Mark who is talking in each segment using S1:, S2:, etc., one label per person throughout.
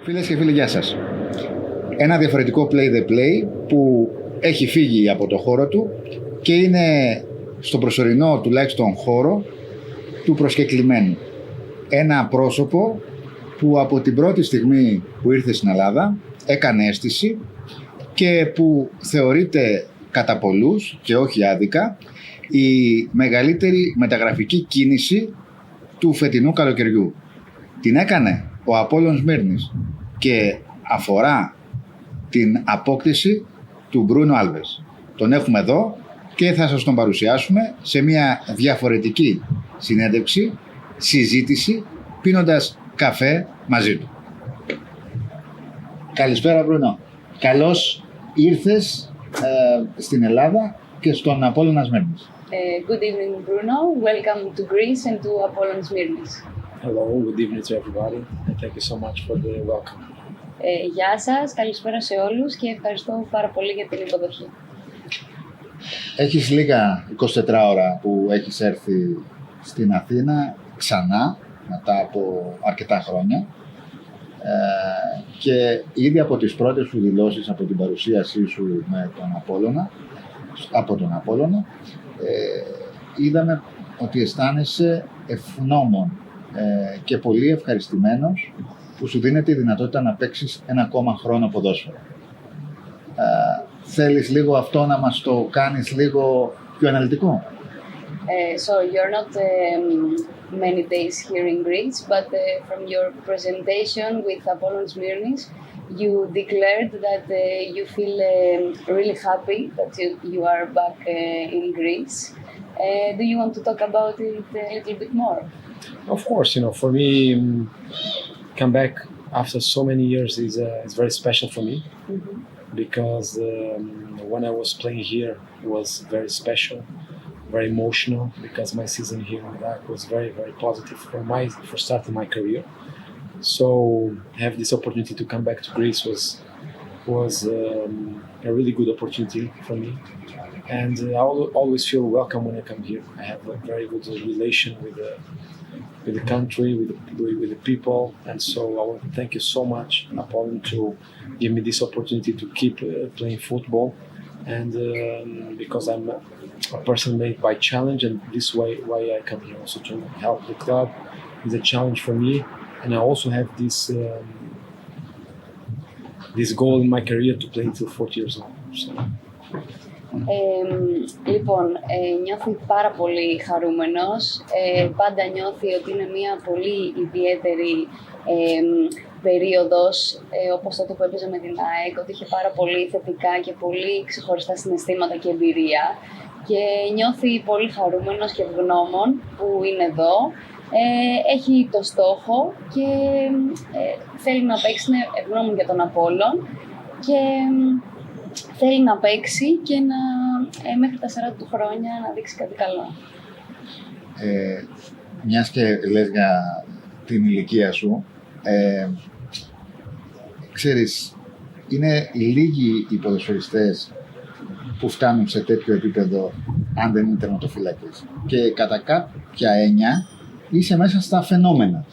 S1: Φίλες και φίλοι, γεια σας. Ένα διαφορετικό Play the Play που έχει φύγει από το χώρο του και είναι στον προσωρινό τουλάχιστον χώρο του προσκεκλημένου. Ένα πρόσωπο που από την πρώτη στιγμή που ήρθε στην Ελλάδα έκανε αίσθηση και που θεωρείται κατά πολλούς και όχι άδικα η μεγαλύτερη μεταγραφική κίνηση του φετινού καλοκαιριού. Την έκανε ο Απόλλων Σμύρνης και αφορά την απόκτηση του Μπρούνο Άλβες. Τον έχουμε εδώ και θα σας τον παρουσιάσουμε σε μια διαφορετική συνέντευξη, συζήτηση, πίνοντας καφέ μαζί του. Καλησπέρα Μπρούνο. Καλώς ήρθες στην Ελλάδα και στον Απόλλωνα Σμύρνης.
S2: Good evening, Bruno. Welcome to Greece and to Apollon Smirnis.
S3: Hello, good evening to everybody, and thank you so much for the welcome.
S2: Γεια σας, καλησπέρα σε όλους και ευχαριστώ πάρα πολύ για την υποδοχή.
S1: Έχεις λίγα 24 ώρα που έχεις έρθει στην Αθήνα ξανά, μετά από αρκετά χρόνια, και ήδη από τις πρώτες σου δηλώσεις, από την παρουσίασή σου με τον Απόλλωνα, είδαμε ότι αισθάνεσαι ευγνώμων και πολύ ευχαριστημένος που σου δίνεται η δυνατότητα να παίξεις ένα ακόμα χρόνο ποδόσφαιρο. Θέλεις λίγο αυτό να μας το κάνεις λίγο πιο αναλυτικό?
S2: So you're not many days here in Greece, but from your presentation with Apollon Smirnis, you declared that you feel really happy that you are back in Greece. Do you want to talk about it a little bit more?
S3: Of course, for me, come back after so many years is very special for me, because when I was playing here, it was very special, very emotional, because my season here in Iraq was very, very positive for starting my career. So have this opportunity to come back to Greece was a really good opportunity for me, and I always feel welcome when I come here. I have a very good relation with the country, with the people, and so I want to thank you so much, Apollon, to give me this opportunity to keep playing football, and because I'm a person made by challenge, and this way why I come here also to help the club. It's a challenge for me, and I also have this goal in my career to play until 40 years old. So.
S2: Λοιπόν, νιώθει πάρα πολύ χαρούμενος, πάντα νιώθει ότι είναι μια πολύ ιδιαίτερη περίοδος, όπως τότε που έπαιζε με την ΑΕΚ, ότι είχε πάρα πολύ θετικά και πολύ ξεχωριστά συναισθήματα και εμπειρία και νιώθει πολύ χαρούμενος και ευγνώμων που είναι εδώ. Έχει το στόχο και θέλει να παίξει, είναι ευγνώμων για τον Απόλλων και θέλει να παίξει και μέχρι τα 40 του χρόνια να δείξει κάτι καλό.
S1: Μιας και λες για την ηλικία σου, ξέρεις, είναι λίγοι οι ποδοσφαιριστές που φτάνουν σε τέτοιο επίπεδο αν δεν είναι τερματοφύλακες. Και κατά κάποια έννοια είσαι μέσα στα φαινόμενα.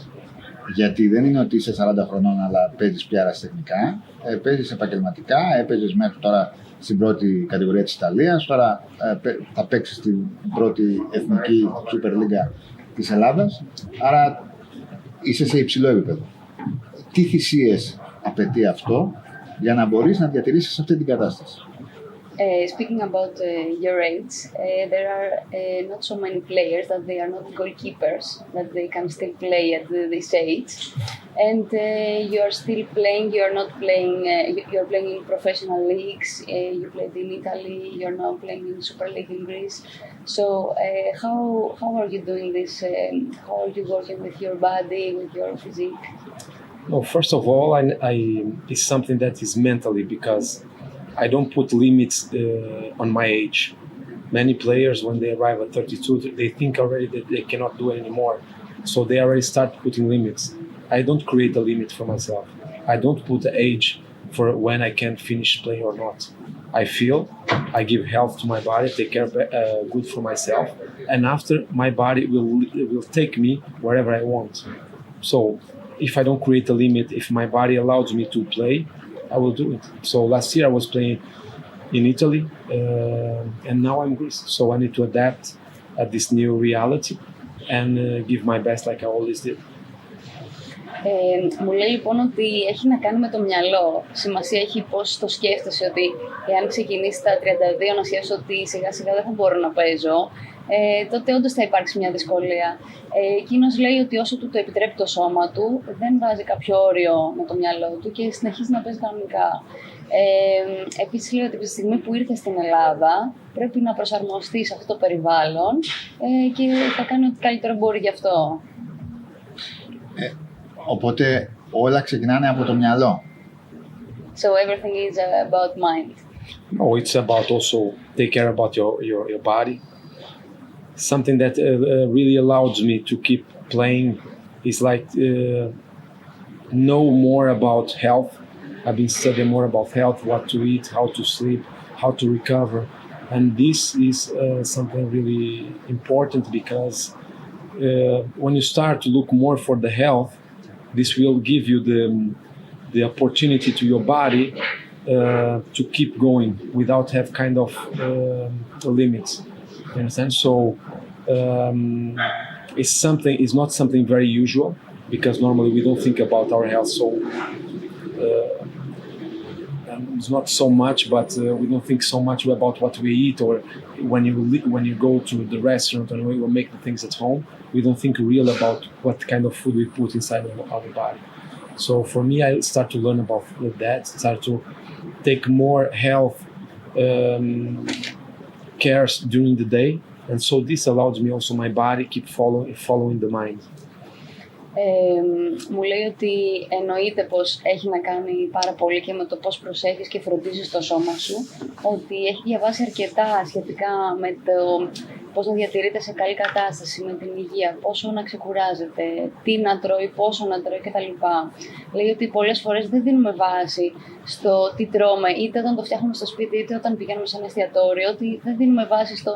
S1: Γιατί δεν είναι ότι είσαι 40 χρονών αλλά παίζεις πια αεραστεχνικά, παίζεις επαγγελματικά, έπαιζες μέχρι τώρα στην πρώτη κατηγορία της Ιταλίας, τώρα θα παίξεις στην πρώτη εθνική Super League της Ελλάδας, άρα είσαι σε υψηλό επίπεδο. Τι θυσίες απαιτεί αυτό για να μπορείς να διατηρήσεις αυτή την κατάσταση?
S2: Speaking about your age, there are not so many players that they are not goalkeepers, that they can still play at this age. And you are still playing, you are not playing, you are playing in professional leagues, you played in Italy, you are now playing in Super League in Greece. So how are you doing this? How are you working with your body, with your physique?
S3: No, first of all, it's something that is mentally, because I don't put limits on my age. Many players, when they arrive at 32, they think already that they cannot do it anymore. So they already start putting limits. I don't create a limit for myself. I don't put the age for when I can finish playing or not. I feel, I give health to my body, take care good for myself, and after my body will take me wherever I want. So if I don't create a limit, if my body allows me to play, I will do it. So last year I was playing in Italy, and now I'm in Greece. So I need to adapt at this new reality and give my best like I always did.
S2: Μου λέει λοιπόν ότι έχει να κάνει με το μυαλό. Σημασία έχει πώς το σκέφτεσαι, ότι εάν ξεκινήσει τα 32 να σκέφτεσαι ότι σιγά σιγά δεν θα μπορώ να παίζω, τότε όντως θα υπάρξει μια δυσκολία. Εκείνος λέει ότι όσο του το επιτρέπει το σώμα του, δεν βάζει κάποιο όριο με το μυαλό του και συνεχίζει να παίζει κανονικά. Επίσης λέει ότι από τη στιγμή που ήρθε στην Ελλάδα πρέπει να προσαρμοστεί σε αυτό το περιβάλλον και θα κάνει ό,τι καλύτερο μπορεί γι' αυτό.
S1: Οπότε όλα ξεκινάνε από το μυαλό.
S2: So everything is about mind.
S3: No, it's about also take care about your body. Something that really allows me to keep playing is like know more about health. I've been studying more about health, what to eat, how to sleep, how to recover. And this is something really important because when you start to look more for the health, this will give you the opportunity to your body to keep going without have kind of limits. You understand? So it's not something very usual because normally we don't think about our health. So it's not so much, but we don't think so much about what we eat, or when you go to the restaurant and we will make the things at home. We don't think real about what kind of food we put inside of our body. So for me, I start to learn about that, start to take more health cares during the day. And so this allows me also my body keep following the mind.
S2: Μου λέει ότι εννοείται πως έχει να κάνει πάρα πολύ και με το πώς προσέχεις και φροντίζεις το σώμα σου, ότι έχει διαβάσει αρκετά σχετικά με το πώς να διατηρείται σε καλή κατάσταση, με την υγεία, πόσο να ξεκουράζεται, τι να τρώει, πόσο να τρώει κτλ. Λέει ότι πολλές φορές δεν δίνουμε βάση στο τι τρώμε, είτε όταν το φτιάχνουμε στο σπίτι, είτε όταν πηγαίνουμε σε ένα εστιατόριο, ότι δεν δίνουμε βάση στο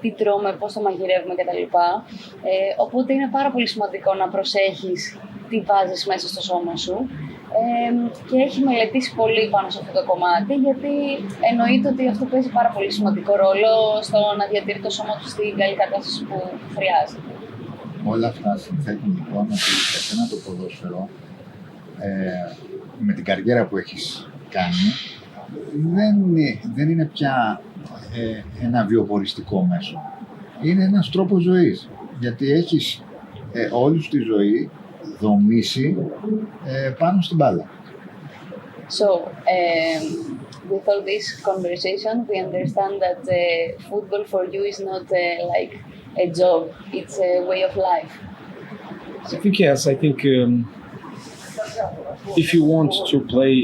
S2: τι τρώμε, πώς το μαγειρεύουμε κτλ. Οπότε είναι πάρα πολύ σημαντικό να προσέχεις τι βάζεις μέσα στο σώμα σου. Και έχει μελετήσει πολύ πάνω σε αυτό το κομμάτι, γιατί εννοείται ότι αυτό παίζει πάρα πολύ σημαντικό ρόλο στο να διατηρεί το σώμα του στην καλή κατάσταση που χρειάζεται.
S1: Όλα αυτά συνθέτουν λοιπόν ότι εσένα το ποδόσφαιρο, με την καριέρα που έχεις κάνει, δεν είναι πια ένα βιοποριστικό μέσο. Είναι ένας τρόπος ζωής, γιατί έχεις όλη τη ζωή δομήσει πάνω στην μπάλα.
S2: So, with all this conversation, we understand that football for you is not like a job, it's a way of life.
S3: I think yes, I think if you want to play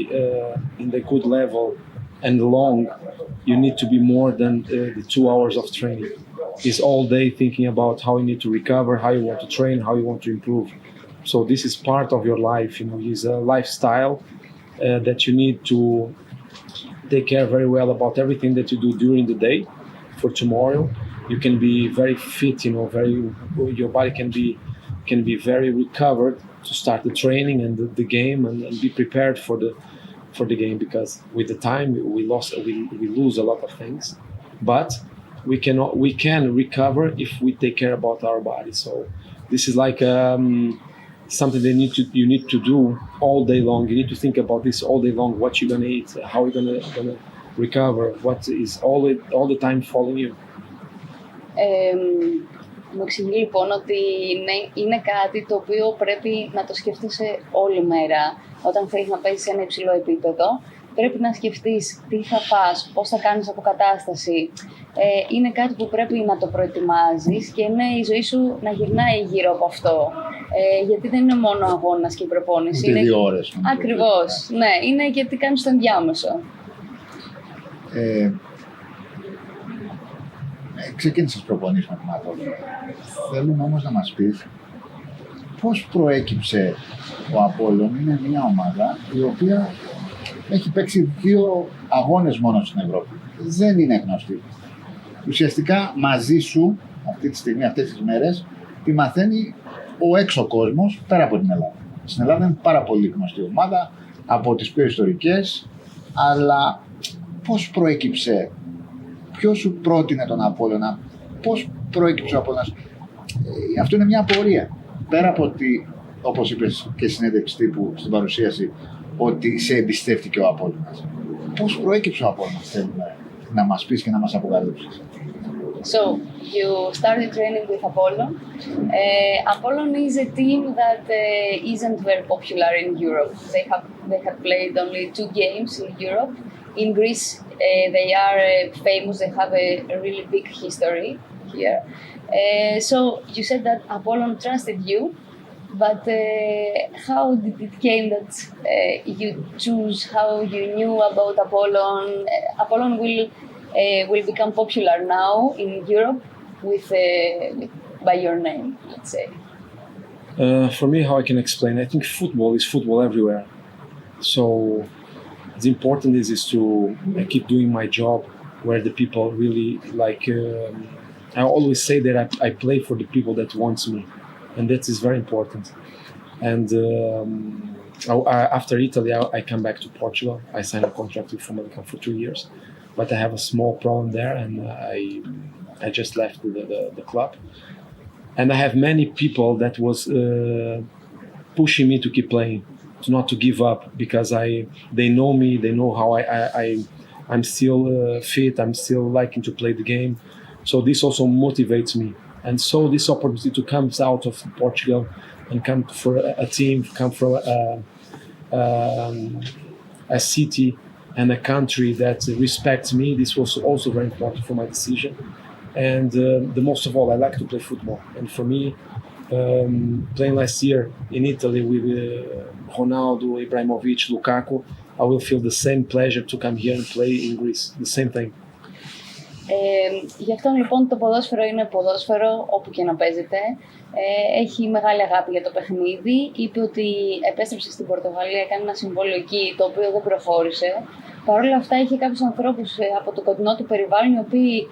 S3: in the good level and long, you need to be more than the 2 hours of training. It's all day thinking about how you need to recover, how you want to train, how you want to improve. So this is part of your life, it's a lifestyle that you need to take care very well about everything that you do during the day for tomorrow. You can be very fit, your body can be very recovered to start the training and the game and be prepared for the game, because with the time we lose a lot of things, but we can recover if we take care about our body. So this is like something that you need to do all day long. You need to think about this all day long. What you're gonna eat, how you're gonna recover, what is all the time following you.
S2: Μου εξηγεί λοιπόν ότι είναι κάτι το οποίο πρέπει να το σκέφτεσαι όλη μέρα. Όταν θέλεις να παίζεις σε ένα υψηλό επίπεδο, πρέπει να σκεφτείς τι θα φας, πώς θα κάνεις αποκατάσταση. Είναι κάτι που πρέπει να το προετοιμάζεις και είναι η ζωή σου να γυρνάει γύρω από αυτό. Γιατί δεν είναι μόνο αγώνας και η προπόνηση.
S1: Είναι 2 ώρες.
S2: Ακριβώς. Ναι, είναι και τι κάνεις στο ενδιάμεσο.
S1: Ξεκίνησες προπονήσεις με την Απόλλωνα. Θέλουμε όμως να μας πεις πώς προέκυψε ο Απόλλων. Είναι μια ομάδα η οποία έχει παίξει 2 αγώνες μόνο στην Ευρώπη. Δεν είναι γνωστή. Ουσιαστικά μαζί σου αυτή τη στιγμή, αυτές τις μέρες, τη μαθαίνει ο έξω κόσμος πέρα από την Ελλάδα. Στην Ελλάδα είναι πάρα πολύ γνωστή ομάδα, από τις πιο ιστορικές, αλλά πώς προέκυψε, ποιος σου πρότεινε τον Απόλλωνα, πώς προέκυψε ο Απόλλωνας? Αυτό είναι μια απορία. Πέρα από ότι, όπως είπες και συνέντευξη τύπου στην παρουσίαση, ότι σε εμπιστεύτηκε ο Απόλλωνας. Πώς προέκυψε ο Απόλλωνας, θέλουμε να μας πεις και να μας αποκαλύψεις.
S2: So, you started training with Apollon. Apollon is a team that isn't very popular in Europe. They have played only 2 games in Europe. In Greece, they are famous. They have a really big history here. So you said that Apollon trusted you, but how did it came that you choose? How you knew about Apollon? Apollon will become popular now in Europe with by your name, let's say.
S3: For me, how I can explain? I think football is football everywhere. So the important is to keep doing my job where the people really like. I always say that I play for the people that wants me, and that is very important. And after Italy, I come back to Portugal. I signed a contract with Famalicão for 2 years, but I have a small problem there, and I just left the club. And I have many people that was pushing me to keep playing, not to give up, because they know me, they know how I'm still fit, I'm still liking to play the game. So this also motivates me. And so this opportunity to come out of Portugal and come for a team, come for a city and a country that respects me, this was also very important for my decision. And the most of all, I like to play football. And for me, playing last year in Italy with Ronaldo, Ibrahimovic, Lukaku, I will feel the same pleasure to come here and play in Greece. The same thing.
S2: Γι' αυτό λοιπόν το ποδόσφαιρο είναι ποδόσφαιρο όπου και να παίζεται. Έχει μεγάλη αγάπη για το παιχνίδι. Είπε ότι επέστρεψε στην Πορτογαλία, έκανε ένα συμβόλαιο εκεί, το οποίο δεν προχώρησε. Παρ' όλα αυτά είχε κάποιους ανθρώπους από το κοντινό του περιβάλλον οι οποίοι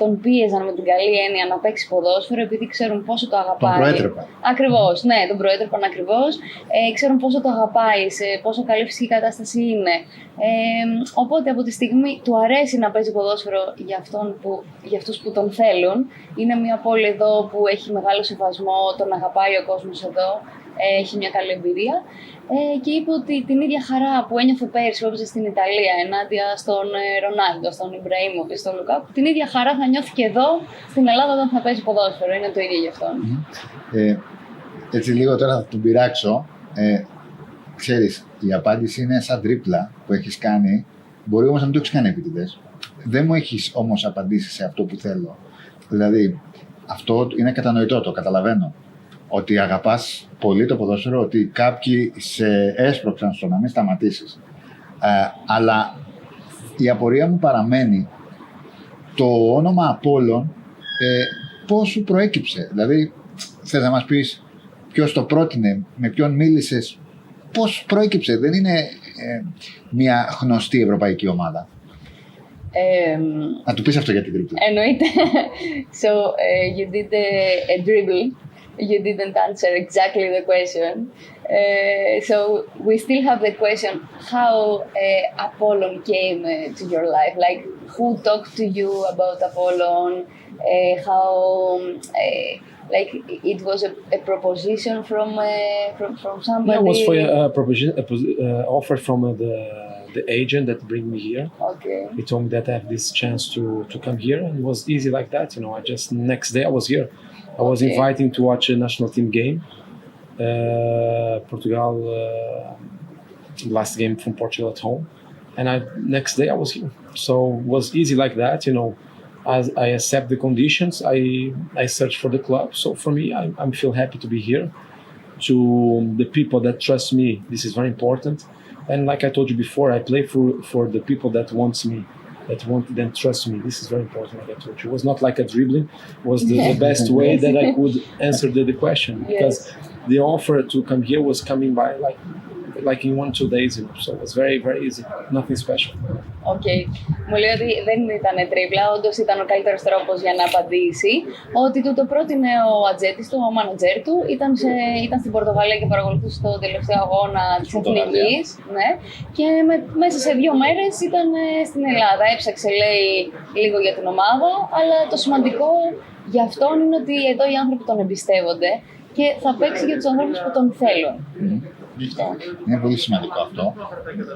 S2: τον πίεζαν με την καλή έννοια να παίξει ποδόσφαιρο επειδή ξέρουν πόσο το αγαπάει.
S1: Τον προέτρεπαν.
S2: Ακριβώς, ναι, τον προέτρεπαν ακριβώς. Ξέρουν πόσο το αγαπάει, σε πόσο καλή φυσική κατάσταση είναι. Οπότε από τη στιγμή του αρέσει να παίζει ποδόσφαιρο για αυτούς που τον θέλουν. Είναι μια πόλη εδώ που έχει μεγάλο σεβασμό, τον αγαπάει ο κόσμος εδώ, έχει μια καλή εμπειρία. Και είπε ότι την ίδια χαρά που ένιωθε πέρυσι που έπαιζε στην Ιταλία ενάντια στον Ρονάλντο, στον Ιμπραήμοβιτ, στον Λουκάκου, την ίδια χαρά θα νιώθει και εδώ στην Ελλάδα όταν θα παίζει ποδόσφαιρο. Είναι το ίδιο για αυτόν.
S1: Έτσι λίγο τώρα θα τον πειράξω. Ξέρεις, η απάντηση είναι σαν τρίπλα που έχεις κάνει. Μπορεί όμως να μην το έχεις κάνει επίτηδες. Δεν μου έχεις όμως απαντήσει σε αυτό που θέλω. Δηλαδή, αυτό είναι κατανοητό, το καταλαβαίνω. Ότι αγαπάς πολύ το ποδόσφαιρο, ότι κάποιοι σε έσπρωξαν στο να μην σταματήσεις. Αλλά η απορία μου παραμένει το όνομα Απόλλων πώς σου προέκυψε. Δηλαδή, θες να μας πεις ποιος το πρότεινε, με ποιον μίλησες, πώς προέκυψε? Δεν είναι μια γνωστή ευρωπαϊκή ομάδα. Να του πεις αυτό για την τρίπλα.
S2: Εννοείται. So, you did a dribble. You didn't answer exactly the question. So we still have the question how Apollon came to your life. Like, who talked to you about Apollon? How like it was a proposition from somebody?
S3: Yeah, it was for a proposition, offer from the agent that bring me here.
S2: Okay.
S3: He told me that I have this chance to come here, and it was easy like that. You know, I just next day I was here. I was invited to watch a national team game. Portugal last game from Portugal at home, and next day I was here. So it was easy like that. You know, as I accept the conditions, I search for the club. So for me, I feel happy to be here. To the people that trust me, this is very important. And like I told you before, I play for the people that wants me, that want then trust me. This is very important. Like I told you, it was not like a dribbling. It was the best way that I could answer the question, because the offer to come here was coming by like in 1-2 days, you know. So it was very, very easy. Nothing special.
S2: Okay. Μου λέει ότι δεν ήταν τρίπλα, όντως ήταν ο καλύτερος τρόπος για να απαντήσει. Ότι του το πρότεινε ο ατζέτης του, ο μάνατζέρ του, ήταν στην Πορτογαλία και παρακολουθούσε το τελευταίο αγώνα της Εθνικής. Ναι. Και μέσα σε 2 μέρες ήταν στην Ελλάδα. Έψαξε, λέει, λίγο για την ομάδα, αλλά το σημαντικό για αυτόν είναι ότι εδώ οι άνθρωποι τον εμπιστεύονται και θα παίξει για τους ανθρώπους που τον θέλουν.
S1: Είναι πολύ σημαντικό αυτό.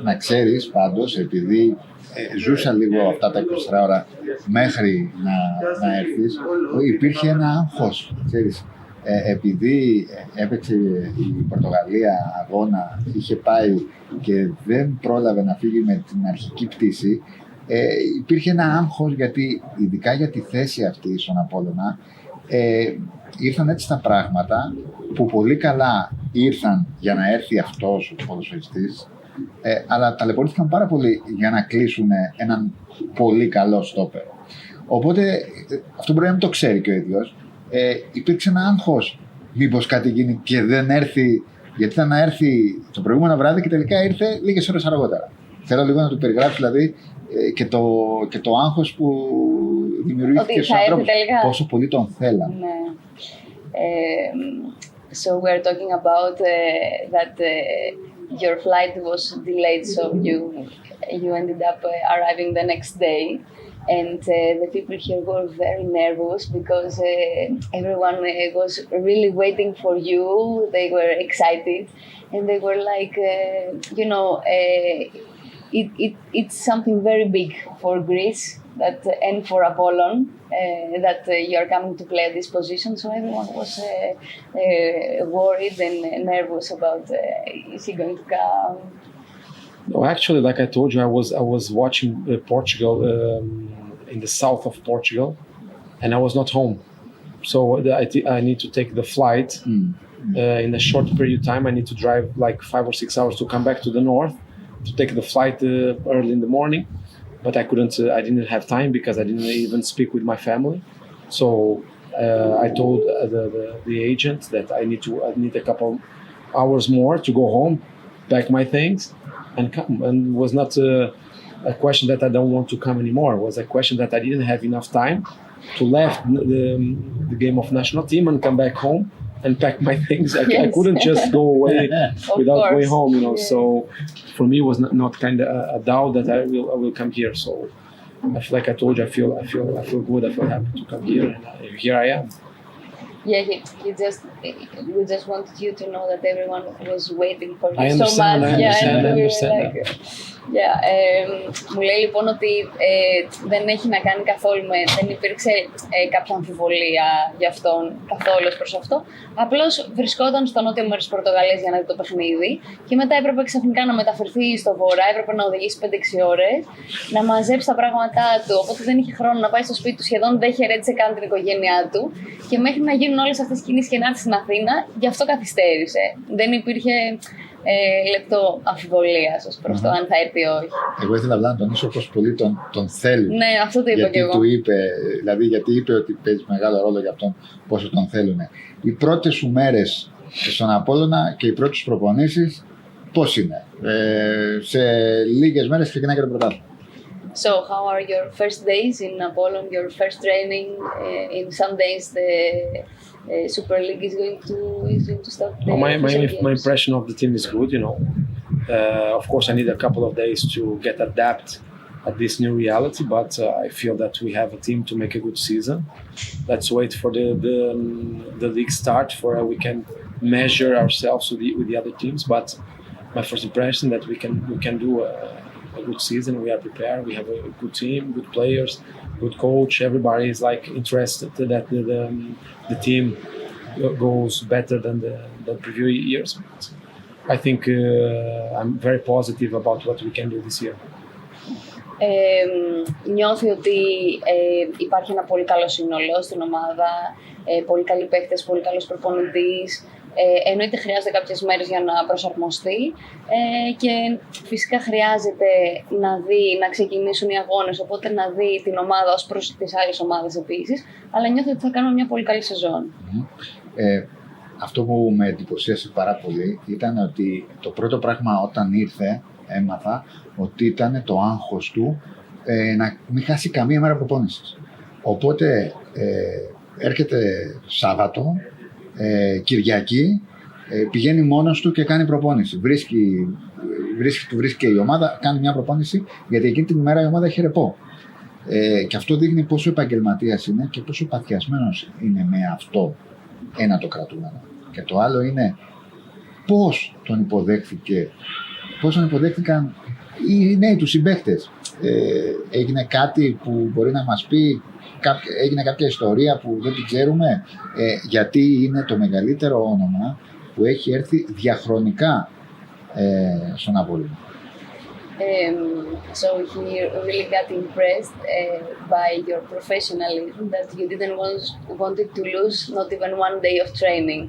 S1: Να ξέρεις πάντως, επειδή ζούσα λίγο αυτά τα 24 ώρα μέχρι να έρθεις, υπήρχε ένα άγχος, ξέρεις. Επειδή έπαιξε η Πορτογαλία αγώνα, είχε πάει και δεν πρόλαβε να φύγει με την αρχική πτήση, υπήρχε ένα άγχος, γιατί ειδικά για τη θέση αυτή στον Απόλλωνα ήρθαν έτσι τα πράγματα που πολύ καλά ήρθαν για να έρθει αυτός ο ποδοσφαιριστής, αλλά ταλαιπωρήθηκαν πάρα πολύ για να κλείσουν έναν πολύ καλό στόπερ. Οπότε αυτό μπορεί να μην το ξέρει και ο ίδιος. Υπήρξε ένα άγχος, μήπως κάτι γίνει και δεν έρθει, γιατί ήταν να έρθει το προηγούμενο βράδυ και τελικά ήρθε λίγες ώρες αργότερα. Θέλω λίγο να του περιγράψει δηλαδή και το άγχος που δημιουργήθηκε στους ανθρώπους, πόσο πολύ τον θέλαν.
S2: Ναι. So we're talking about that your flight was delayed, so you ended up arriving the next day, and the people here were very nervous because everyone was really waiting for you. They were excited, and they were like, it's something very big for Greece and for Apollon. That you are coming to play at this position, so everyone was worried and nervous about is he going to come?
S3: No, actually, like I told you, I was watching Portugal in the south of Portugal, and I was not home, so I need to take the flight. In a short period of time, I need to drive like 5 or 6 hours to come back to the north to take the flight early in the morning. But I couldn't. I didn't have time because I didn't even speak with my family. So I told the agent that I need a couple hours more to go home, pack my things, and come. And it was not a question that I don't want to come anymore. It was a question that I didn't have enough time to leave the game of national team and come back home and pack my things. I couldn't just go away without going home, you know. Yeah. So for me, it was not kind of a doubt that I will come here. So I feel like I told you, I feel good. I feel happy to come here, and here I am.
S2: Yeah, we just wanted you to know that everyone was waiting for you so much.
S3: I understand.
S2: Μου λέει λοιπόν ότι δεν έχει να κάνει καθόλου δεν υπήρξε κάποια αμφιβολία για αυτόν καθόλου προς αυτό. Απλώς βρισκόταν στο νότιο μέρος της Πορτογαλίας για να δει το παιχνίδι και μετά έπρεπε ξαφνικά να μεταφερθεί στο βορρά, έπρεπε να οδηγήσει 5-6 ώρες, να μαζέψει τα πράγματά του. Οπότε δεν είχε χρόνο να πάει στο σπίτι του, σχεδόν δεν χαιρέτησε καν την οικογένειά του και μέχρι να γίνουν όλες αυτές τις κινήσεις και να έρθει στην Αθήνα, γι' αυτό καθυστέρησε. Δεν υπήρχε λεπτό αμφιβολίας ως προς το αν θα έρθει ή όχι.
S1: Εγώ ήθελα να τονίσω πως πολύ τον θέλουν.
S2: Ναι, αυτό το είπα
S1: γιατί
S2: και εγώ.
S1: Του είπε, δηλαδή γιατί είπε ότι παίζει μεγάλο ρόλο για αυτόν πόσο τον θέλουν. Οι πρώτες σου μέρες στον Απόλλωνα και οι πρώτες σου προπονήσεις πώς είναι? Σε λίγες μέρες ξεκινάει και το πρωτάθλημα.
S2: So, how are your first days in Apollon, your first training? In some days the Super League is going to start.
S3: My impression of the team is good, you know. Of course, I need a couple of days to get adapt at this new reality, but I feel that we have a team to make a good season. Let's wait for the league start for we can measure ourselves with the other teams. But my first impression that we can do a good season. We are prepared. We have a good team, good players, good coach. Everybody is like interested that the team goes better than the previous years. I think I'm very positive about what we can do this year.
S2: Νιώθει ότι υπάρχει ένα πολύ καλό σύνολο στην ομάδα, πολύ καλοί παίκτες, πολύ καλός προπονητής. Εννοείται χρειάζεται κάποιες μέρες για να προσαρμοστεί και φυσικά χρειάζεται να ξεκινήσουν οι αγώνες, οπότε να δει την ομάδα ως προς τις άλλες ομάδες επίσης, αλλά νιώθω ότι θα κάνουμε μια πολύ καλή σεζόν.
S1: αυτό που με εντυπωσίασε πάρα πολύ ήταν ότι το πρώτο πράγμα όταν ήρθε, έμαθα ότι ήταν το άγχος του να μην χάσει καμία μέρα προπόνησης. Οπότε έρχεται Σάββατο, Κυριακή, πηγαίνει μόνος του και κάνει προπόνηση. Του βρίσκει και η ομάδα, κάνει μια προπόνηση, γιατί εκείνη την ημέρα η ομάδα έχει ρεπό. Και αυτό δείχνει πόσο επαγγελματίας είναι και πόσο παθιασμένος είναι με αυτό, ένα το κρατούμενο. Και το άλλο είναι πώς τον υποδέχθηκαν οι νέοι του συμπαίκτες. Έγινε κάτι που μπορεί να μας πει, έγινε κάποια ιστορία που δεν την ξέρουμε, γιατί είναι το μεγαλύτερο όνομα που έχει έρθει διαχρονικά στον Απόλλωνα.
S2: So he really got impressed by your professionalism, that you didn't wanted to lose not even one day of training.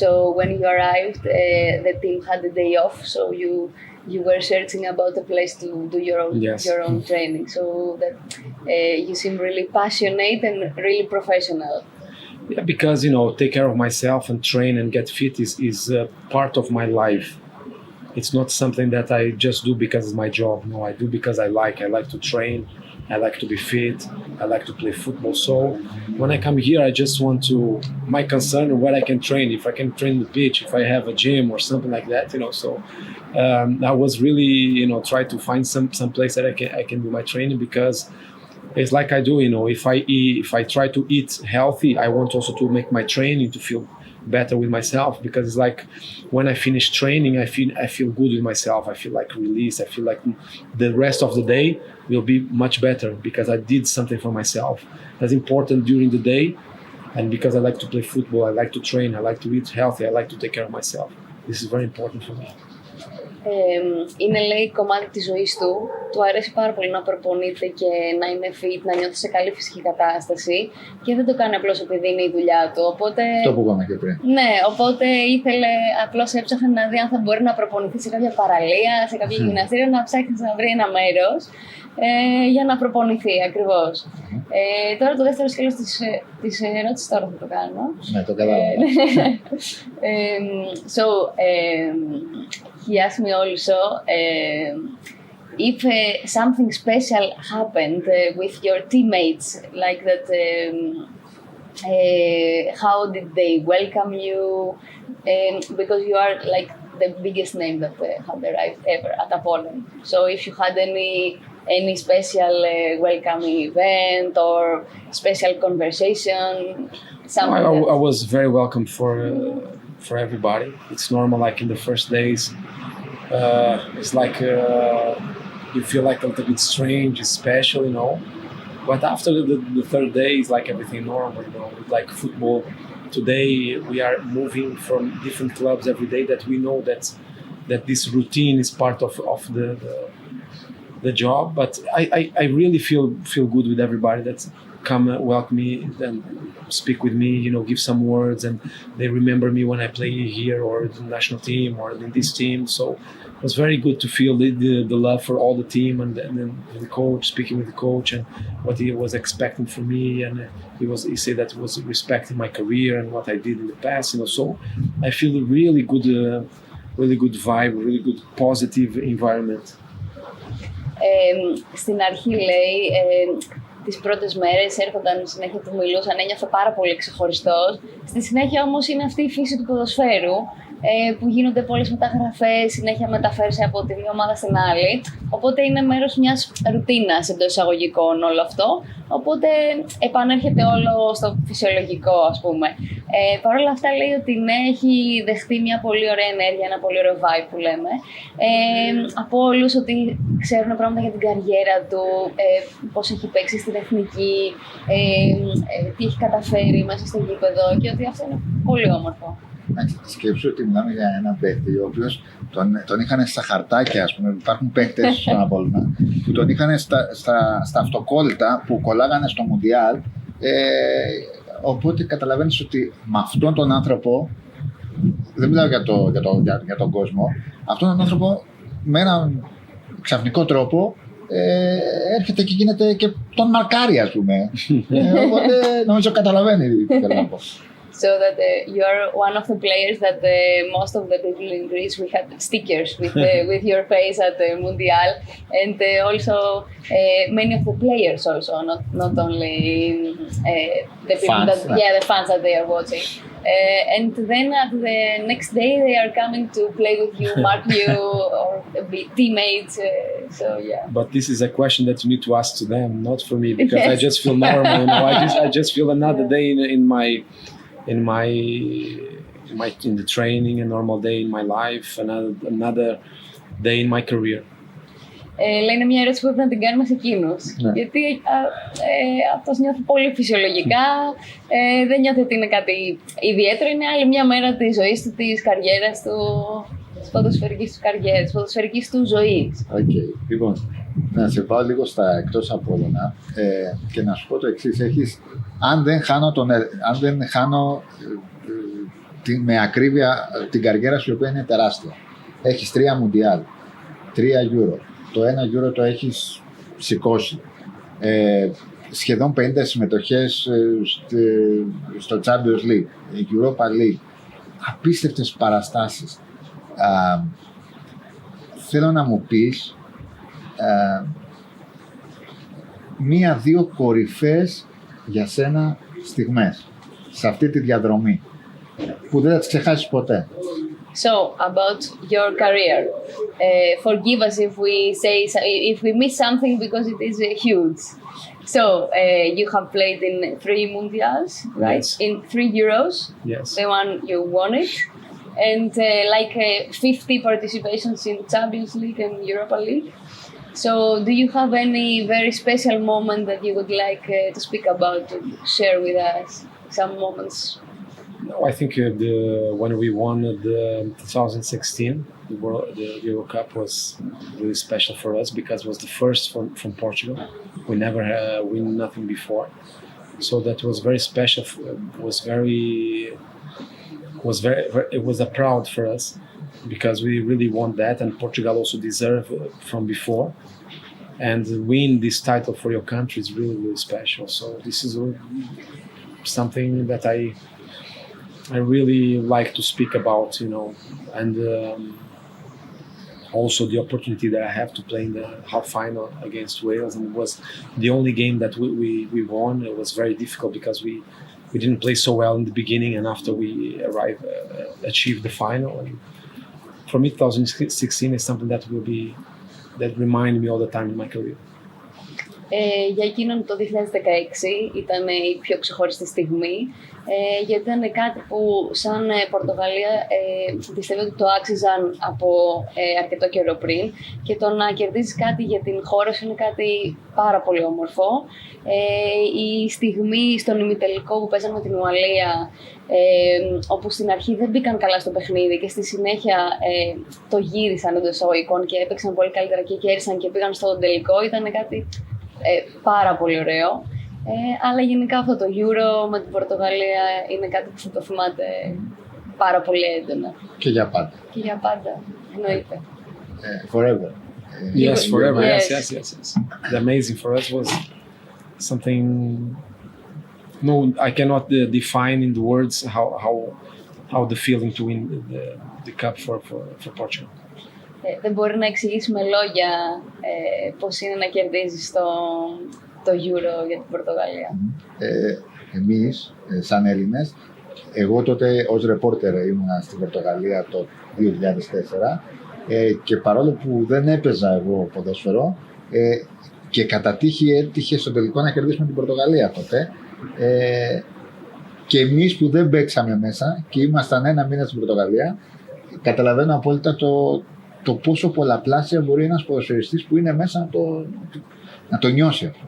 S2: So when you arrived, the team had a day off, so you were searching about a place to do your own training. So that you seem really passionate and really professional.
S3: Yeah, because take care of myself and train and get fit is part of my life. It's not something that I just do because it's my job. No, I do because I like to train, I like to be fit, I like to play football. So when I come here, I just want to, my concern is where I can train, if I can train the pitch, if I have a gym or something like that, So I was really, try to find some place that I can do my training, because it's like I do, if I try to eat healthy, I want also to make my training to feel better with myself, because it's like when I finish training, I feel good with myself. I feel like release. I feel like the rest of the day will be much better because I did something for myself. That's important during the day, and because I like to play football, I like to train, I like to eat healthy, I like to take care of myself. This is very important for me.
S2: Είναι, λέει, κομμάτι της ζωής του. Του αρέσει πάρα πολύ να προπονείται και να είναι fit, να νιώθει σε καλή φυσική κατάσταση, και δεν το κάνει απλώς επειδή είναι η δουλειά του. Οπότε,
S1: αυτό που είπαμε και πριν.
S2: Ναι, οπότε απλώς έψαχνε να δει αν θα μπορεί να προπονηθεί σε κάποια παραλία, σε κάποιο γυμναστήριο, να ψάξει να βρει ένα μέρος για να προπονηθεί ακριβώς. Τώρα το δεύτερο σκέλος της ερώτησης τώρα θα το κάνω.
S1: Ναι, το κατάλαβα.
S2: So, he asked me also if something special happened with your teammates, like that. How did they welcome you? Because you are like the biggest name that had arrived ever at Apollo. So if you had any special welcoming event or special conversation, something.
S3: I was very welcome for everybody. It's normal, like in the first days. It's like you feel like a little bit strange, it's special, But after the third day, it's like everything normal, Like football. Today we are moving from different clubs every day, that we know that this routine is part of the job. But I really feel good with everybody that come welcome me and speak with me, give some words, and they remember me when I play here or the national team or in this team. So it was very good to feel the love for all the team, and then the coach, speaking with the coach and what he was expecting from me, and he said that he was respecting my career and what I did in the past, So I feel a really good vibe, really good positive environment.
S2: Στην αρχή, λέει, τις πρώτες μέρες έρχονταν συνέχεια, του μιλούσαν, ένιωθε πάρα πολύ ξεχωριστός. Στη συνέχεια όμως είναι αυτή η φύση του ποδοσφαίρου, που γίνονται πολλές μεταγραφές, συνέχεια μεταφέρεσαι από τη μία ομάδα στην άλλη. Οπότε είναι μέρος μιας ρουτίνας εντός εισαγωγικών όλο αυτό. Οπότε επανέρχεται όλο στο φυσιολογικό, ας πούμε. Παρ' όλα αυτά, λέει ότι ναι, έχει δεχτεί μια πολύ ωραία ενέργεια, ένα πολύ ωραίο vibe που λέμε. Από όλους ότι ξέρουν πράγματα για την καριέρα του, πώς έχει παίξει στην εθνική, τι έχει καταφέρει μέσα στο γήπεδο, και ότι αυτό είναι πολύ όμορφο.
S1: Σκέψου ότι μιλάμε για έναν παίκτη ο οποίος τον είχαν στα χαρτάκια, ας πούμε. Υπάρχουν παίκτες στον Απόλλωνα που τον είχαν στα αυτοκόλλητα που κολλάγανε στο Μουντιάλ. Οπότε καταλαβαίνεις ότι με αυτόν τον άνθρωπο, δεν μιλάω για τον κόσμο, αυτόν τον άνθρωπο με έναν ξαφνικό τρόπο έρχεται και γίνεται και τον μαρκάρει, ας πούμε. Οπότε νομίζω καταλαβαίνει τι θέλω να πω.
S2: So that you are one of the players that most of the people in Greece, we had stickers with your face at the Mundial, and also many of the players also, not only the people
S1: fans,
S2: the fans that they are watching. And then at the next day they are coming to play with you, mark you, or be teammates. So yeah.
S3: But this is a question that you need to ask to them, not for me, because I just feel normal. You know, I just feel another day in the training, a normal day in my life, another day in my career.
S2: Λέει είναι μια ερώτηση που πρέπει να την κάνουμε σε εκείνους.
S1: Ναι.
S2: Γιατί αυτός νιώθει πολύ φυσιολογικά, δεν νιώθει ότι είναι κάτι ιδιαίτερο, είναι άλλη μια μέρα της ζωής του, της καριέρας του, της ποδοσφαιρικής του καριέρας, της ποδοσφαιρικής του ζωής.
S1: Okay. Λοιπόν, να σε πάω λίγο στα εκτός Απόλλωνα και να σου πω το εξής. Αν δεν χάνω με ακρίβεια την καριέρα σου, η οποία είναι τεράστια. Έχεις 3 Μουντιάλ, 3 Γύρω. Το ένα Euro το έχεις σηκώσει. Σχεδόν 50 συμμετοχές στο Champions League, Europa League. Απίστευτες παραστάσεις. Θέλω να μου πεις 1-2 κορυφές για σένα στιγμές σε αυτή τη διαδρομή που δεν θα τις ξεχάσεις ποτέ.
S2: So, about your career, forgive us if we miss something because it is huge. So, you have played in 3 Mundials, right?
S3: Yes.
S2: In 3 Euros,
S3: Yes.
S2: the one you won it, and 50 participations in Champions League and Europa League. So, do you have any very special moment that you would like to speak about, to share with us? Some moments.
S3: No, I think when we won the 2016, the Euro Cup was really special for us because it was the first from Portugal. We never win nothing before, so that was very special. It was a proud for us because we really won that, and Portugal also deserved from before. And win this title for your country is really, really special. So this is something that I really like to speak about, you know, and also the opportunity that I have to play in the half final against Wales, and it was the only game that we won. It was very difficult because we didn't play so well in the beginning, and after we achieved the final. And for me, 2016 is something that remind me all the time in my career.
S2: Για εκείνον το 2016 ήταν η πιο ξεχωριστή στιγμή, γιατί ήταν κάτι που σαν Πορτογαλία πιστεύω ότι το άξιζαν από αρκετό καιρό πριν, και το να κερδίζεις κάτι για την χώρα σου είναι κάτι πάρα πολύ όμορφο. Η στιγμή στον ημιτελικό που παίζαμε με την Ουαλία, όπου στην αρχή δεν μπήκαν καλά στο παιχνίδι και στη συνέχεια το γύρισαν εντός εισαγωγικών και έπαιξαν πολύ καλύτερα και κέρδισαν και πήγαν στον τελικό, ήταν κάτι πάρα πολύ ωραίο. Αλλά γενικά αυτό το Euro με την Πορτογαλία είναι κάτι που θα το θυμάται πάρα πολύ έντονα.
S1: Και για πάντα.
S2: Και για πάντα, εννοείται.
S1: Forever.
S3: Yes, forever.
S2: Yes.
S3: Yes. The amazing for us was something. No, I cannot define in the words how the feeling to win the cup for Portugal.
S2: Δεν μπορεί να εξηγήσει με λόγια πώς είναι να κερδίζεις το Euro για την Πορτογαλία.
S1: Εμείς, σαν Έλληνες, εγώ τότε ως ρεπόρτερ ήμουν στην Πορτογαλία το 2004 και παρόλο που δεν έπαιζα εγώ ποδόσφαιρο και κατά τύχη έτυχε στο τελικό να κερδίσουμε την Πορτογαλία τότε, και εμείς που δεν παίξαμε μέσα και ήμασταν ένα μήνα στην Πορτογαλία, καταλαβαίνω απόλυτα το πόσο πολλαπλάσια μπορεί ένας ποδοσφαιριστής που είναι μέσα να το νιώσει αυτό.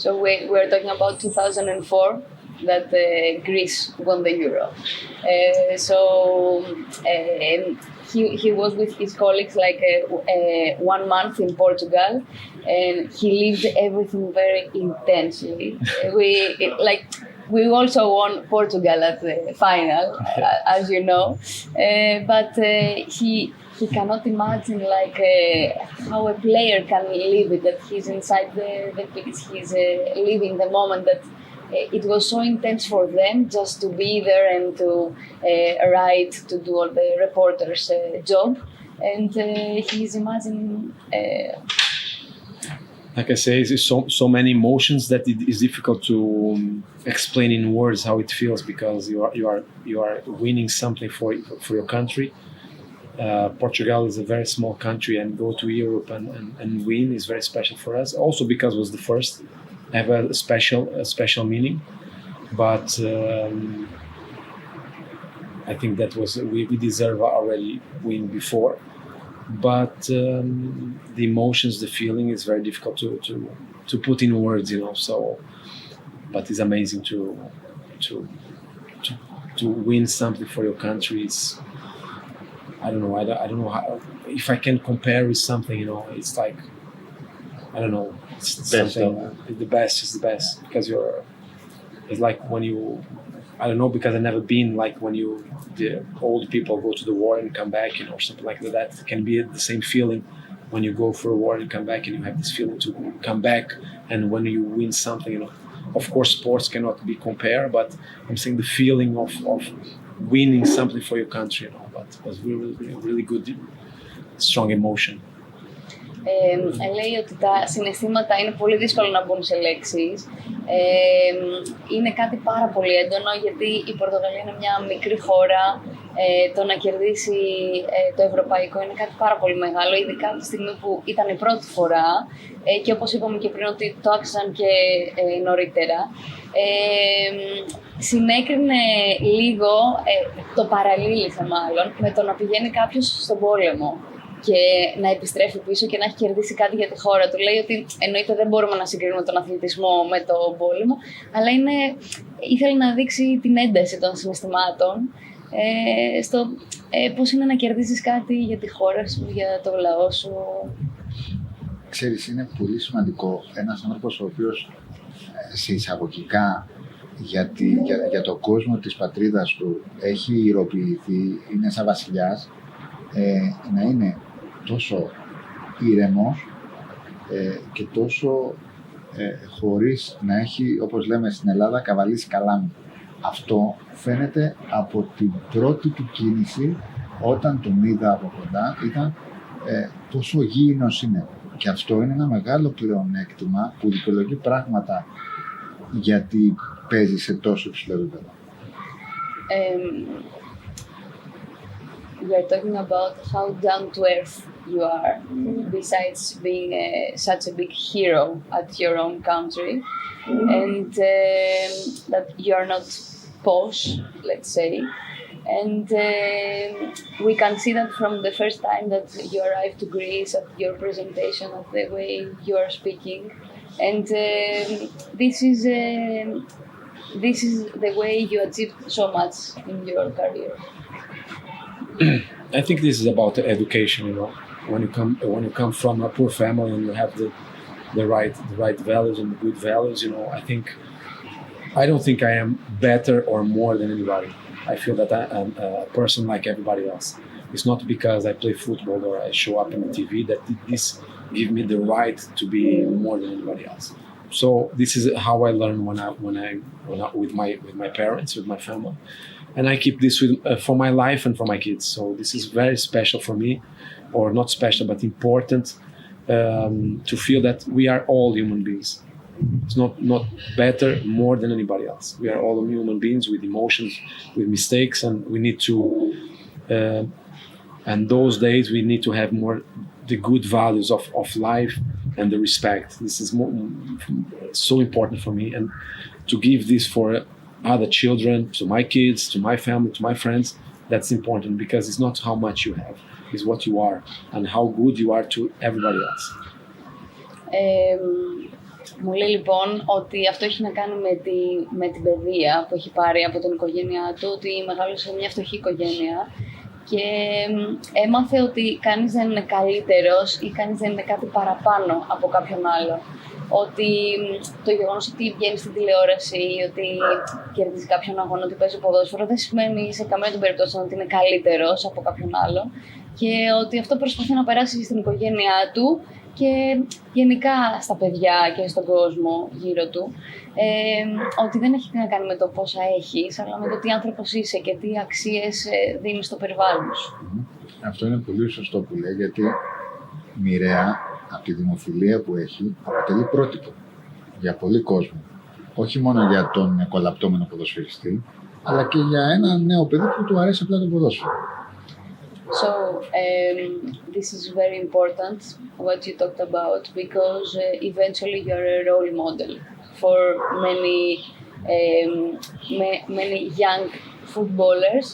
S2: So we're talking about 2004 that Greece won the Euro. He was with his colleagues 1 month in Portugal, and he lived everything very intensely. We also won Portugal at the final, as you know, but he cannot imagine how a player can live it, that he's inside the pitch, he's living the moment that it was so intense for them just to be there and to write, to do all the reporter's job. And he's imagining.
S3: Like I say, it's so many emotions that it is difficult to explain in words how it feels, because you are winning something for your country. Portugal is a very small country, and go to Europe and win is very special for us. Also because it was the first, have a special meaning. But I think that was we deserve already win before. But the emotions, the feeling is very difficult to put in words, you know. So, but it's amazing to win something for your country. It's, I don't know. I don't know how, if I can compare with something, you know. It's like, I don't know. It's something. The best is the best, because it's like when you, I don't know, because I've never been like when the old people go to the war and come back, you know, or something like that. It can be the same feeling when you go for a war and come back, and you have this feeling to come back, and when you win something, you know. Of course, sports cannot be compared, but I'm saying the feeling of winning something for your country, you know. But it was really good, strong emotion.
S2: Λέει ότι τα συναισθήματα είναι πολύ δύσκολο να μπουν σε λέξεις. Είναι κάτι πάρα πολύ έντονο, γιατί η Πορτογαλία είναι μια μικρή χώρα. Το να κερδίσει το ευρωπαϊκό είναι κάτι πάρα πολύ μεγάλο, ειδικά από τη στιγμή που ήταν η πρώτη φορά, και όπως είπαμε και πριν ότι το άξιζαν και νωρίτερα. Συνέκρινε λίγο, το παραλήλησε μάλλον, με το να πηγαίνει κάποιος στον πόλεμο και να επιστρέφει πίσω και να έχει κερδίσει κάτι για τη χώρα του. Λέει ότι εννοείται δεν μπορούμε να συγκρίνουμε τον αθλητισμό με τον πόλεμο, αλλά ήθελε να δείξει την ένταση των συναισθημάτων στο πώς είναι να κερδίσεις κάτι για τη χώρα σου, για το λαό σου.
S1: Ξέρεις, είναι πολύ σημαντικό ένας άνθρωπος ο οποίος σε εισαγωγικά για τον κόσμο της πατρίδας του έχει ηρωοποιηθεί, είναι σαν βασιλιάς, να είναι τόσο ήρεμος και τόσο χωρίς να έχει, όπως λέμε στην Ελλάδα, καβαλήσει καλάμι. Αυτό φαίνεται από την πρώτη του κίνηση, όταν τον είδα από κοντά, ήταν τόσο γήινος είναι. Και αυτό είναι ένα μεγάλο πλεονέκτημα που δικαιολογεί πράγματα, γιατί παίζει σε τόσο υψηλό επίπεδο.
S2: We are talking about how down to earth you are, besides being such a big hero at your own country, and that you are not posh, let's say. And we can see that from the first time that you arrived to Greece, at your presentation, at the way you are speaking. And this is the way you achieved so much in your career.
S3: I think this is about the education, you know. When you come from a poor family and you have the right values and the good values, you know, I don't think I am better or more than anybody. I feel that I'm a person like everybody else. It's not because I play football or I show up on the TV that this gives me the right to be more than anybody else. So this is how I learn when I with my parents, with my family, and I keep this for my life and for my kids. So this is very special for me, or not special but important, to feel that we are all human beings. It's not better, more than anybody else. We are all human beings with emotions, with mistakes, and we need to. And those days we need to have more the good values of life and the respect. This is so important for me, and to give this for other children, to my kids, to my family, to my friends. That's important, because it's not how much you have, it's what you are and how good you are to everybody else.
S2: Μου λέει λοιπόν ότι αυτό έχει να κάνει με την παιδεία που έχει πάρει από την οικογένειά του, ότι μεγάλωσε σε μια φτωχή οικογένεια και έμαθε ότι κανείς δεν είναι καλύτερος ή κανείς δεν είναι κάτι παραπάνω από κάποιον άλλο. Ότι το γεγονός ότι βγαίνει στην τηλεόραση ή ότι κερδίζει κάποιον αγώνα, ότι παίζει ποδόσφαιρο, δεν σημαίνει σε καμία των περιπτώσεων ότι είναι καλύτερος από κάποιον άλλο, και ότι αυτό προσπαθεί να περάσει στην οικογένειά του και γενικά στα παιδιά και στον κόσμο γύρω του, ότι δεν έχει να κάνει με το πόσα έχεις, αλλά με το τι άνθρωπος είσαι και τι αξίες δίνεις στο περιβάλλον σου.
S1: Αυτό είναι πολύ σωστό που λέει, γιατί μοιραία από τη δημοφιλία που έχει αποτελεί πρότυπο για πολύ κόσμο. Όχι μόνο για τον κολαπτώμενο ποδοσφαιριστή, αλλά και για ένα νέο παιδί που του αρέσει απλά το ποδόσφαιρο.
S2: So this is very important what you talked about, because eventually you're a role model for many young footballers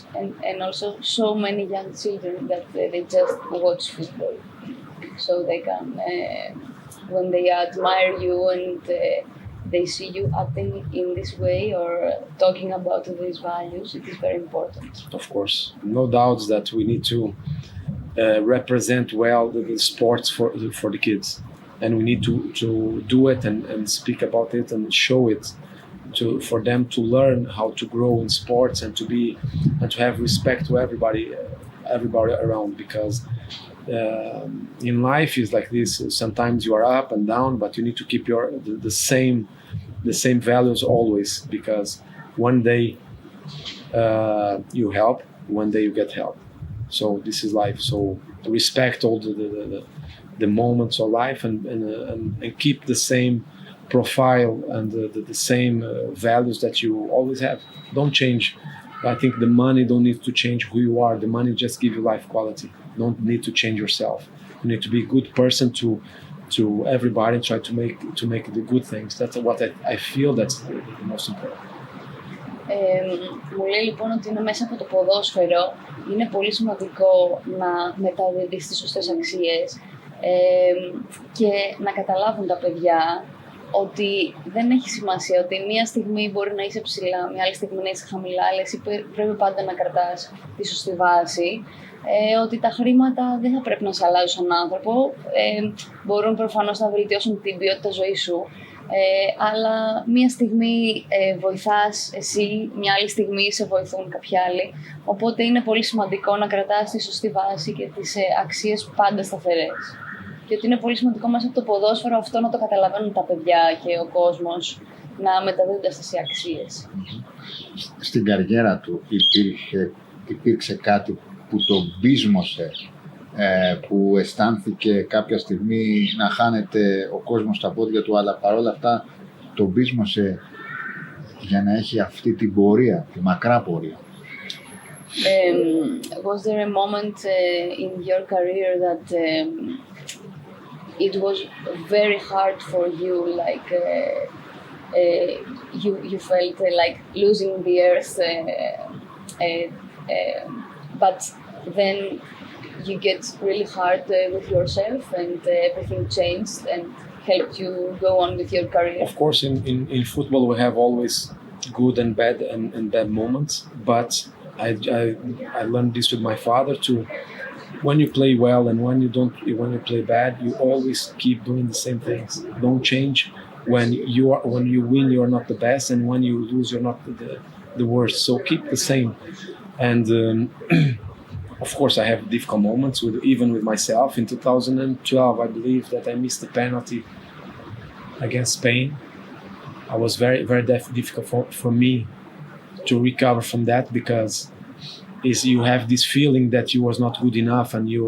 S2: and also so many young children that they just watch football. So they can, when they admire you and they see you acting in this way or talking about these values, it is very important.
S3: Of course, no doubts that we need to represent well the sports for the kids, and we need to do it and speak about it and show it for them to learn how to grow in sports and to have respect to everybody around, because in life is like this. Sometimes you are up and down, but you need to keep the same values always, because one day you help, one day you get help. So this is life. So respect all the moments of life and keep the same profile and the same values that you always have. Don't change. I think the money don't need to change who you are. The money just give you life quality. Don't need to change yourself. You need to be a good person to everybody, try to make the good things. That's what I feel that's the most important.
S2: Μου λέει λοιπόν ότι είναι μέσα από το ποδόσφαιρο, είναι πολύ σημαντικό να μεταδίδεις τις σωστές αξίες και να καταλάβουν τα παιδιά ότι δεν έχει σημασία, ότι μία στιγμή μπορεί να είσαι ψηλά, μια άλλη στιγμή να είσαι χαμηλά, αλλά εσύ πρέπει πάντα να κρατάς τη σωστή βάση, ότι τα χρήματα δεν θα πρέπει να σε αλλάζουν σαν άνθρωπο, μπορούν προφανώς να βελτιώσουν την ποιότητα ζωής σου, αλλά μία στιγμή βοηθάς εσύ, μια άλλη στιγμή σε βοηθούν κάποιοι άλλοι, οπότε είναι πολύ σημαντικό να κρατάς τη σωστή βάση και τις αξίες πάντα σταθερές. Και ότι είναι πολύ σημαντικό μέσα από το ποδόσφαιρο αυτό να το καταλαβαίνουν τα παιδιά και ο κόσμος, να μεταδίδονται αυτές οι αξίες.
S1: Στην καριέρα του υπήρξε κάτι που τον μπίσμωσε, που αισθάνθηκε κάποια στιγμή να χάνεται ο κόσμος στα πόδια του, αλλά παρόλα αυτά τον μπίσμωσε για να έχει αυτή την πορεία, τη μακρά πορεία.
S2: Was there a moment in your career that it was very hard for you, like you felt like losing the earth, but then you get really hard with yourself and everything changed and helped you go on with your career?
S3: Of course, in football we have always good and bad moments, but I learned this with my father too. When you play well and when you play bad, you always keep doing the same things. Don't change. When you win, you're not the best, and when you lose, you're not the worst. So keep the same. And of course, I have difficult moments even with myself. In 2012, I believe that I missed the penalty against Spain. I was very, very difficult for me to recover from that, because you have this feeling that you was not good enough, and you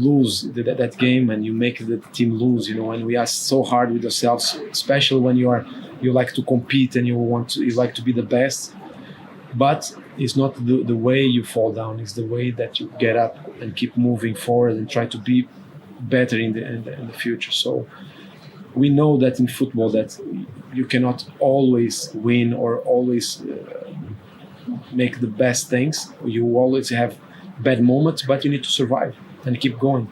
S3: lose that game, and you make the team lose. You know, and we are so hard with ourselves, especially when you like to compete and you like to be the best. But it's not the way you fall down; it's the way that you get up and keep moving forward and try to be better in the future. So we know that in football that you cannot always win or always make the best things. You always have bad moments, but you need to survive and keep going.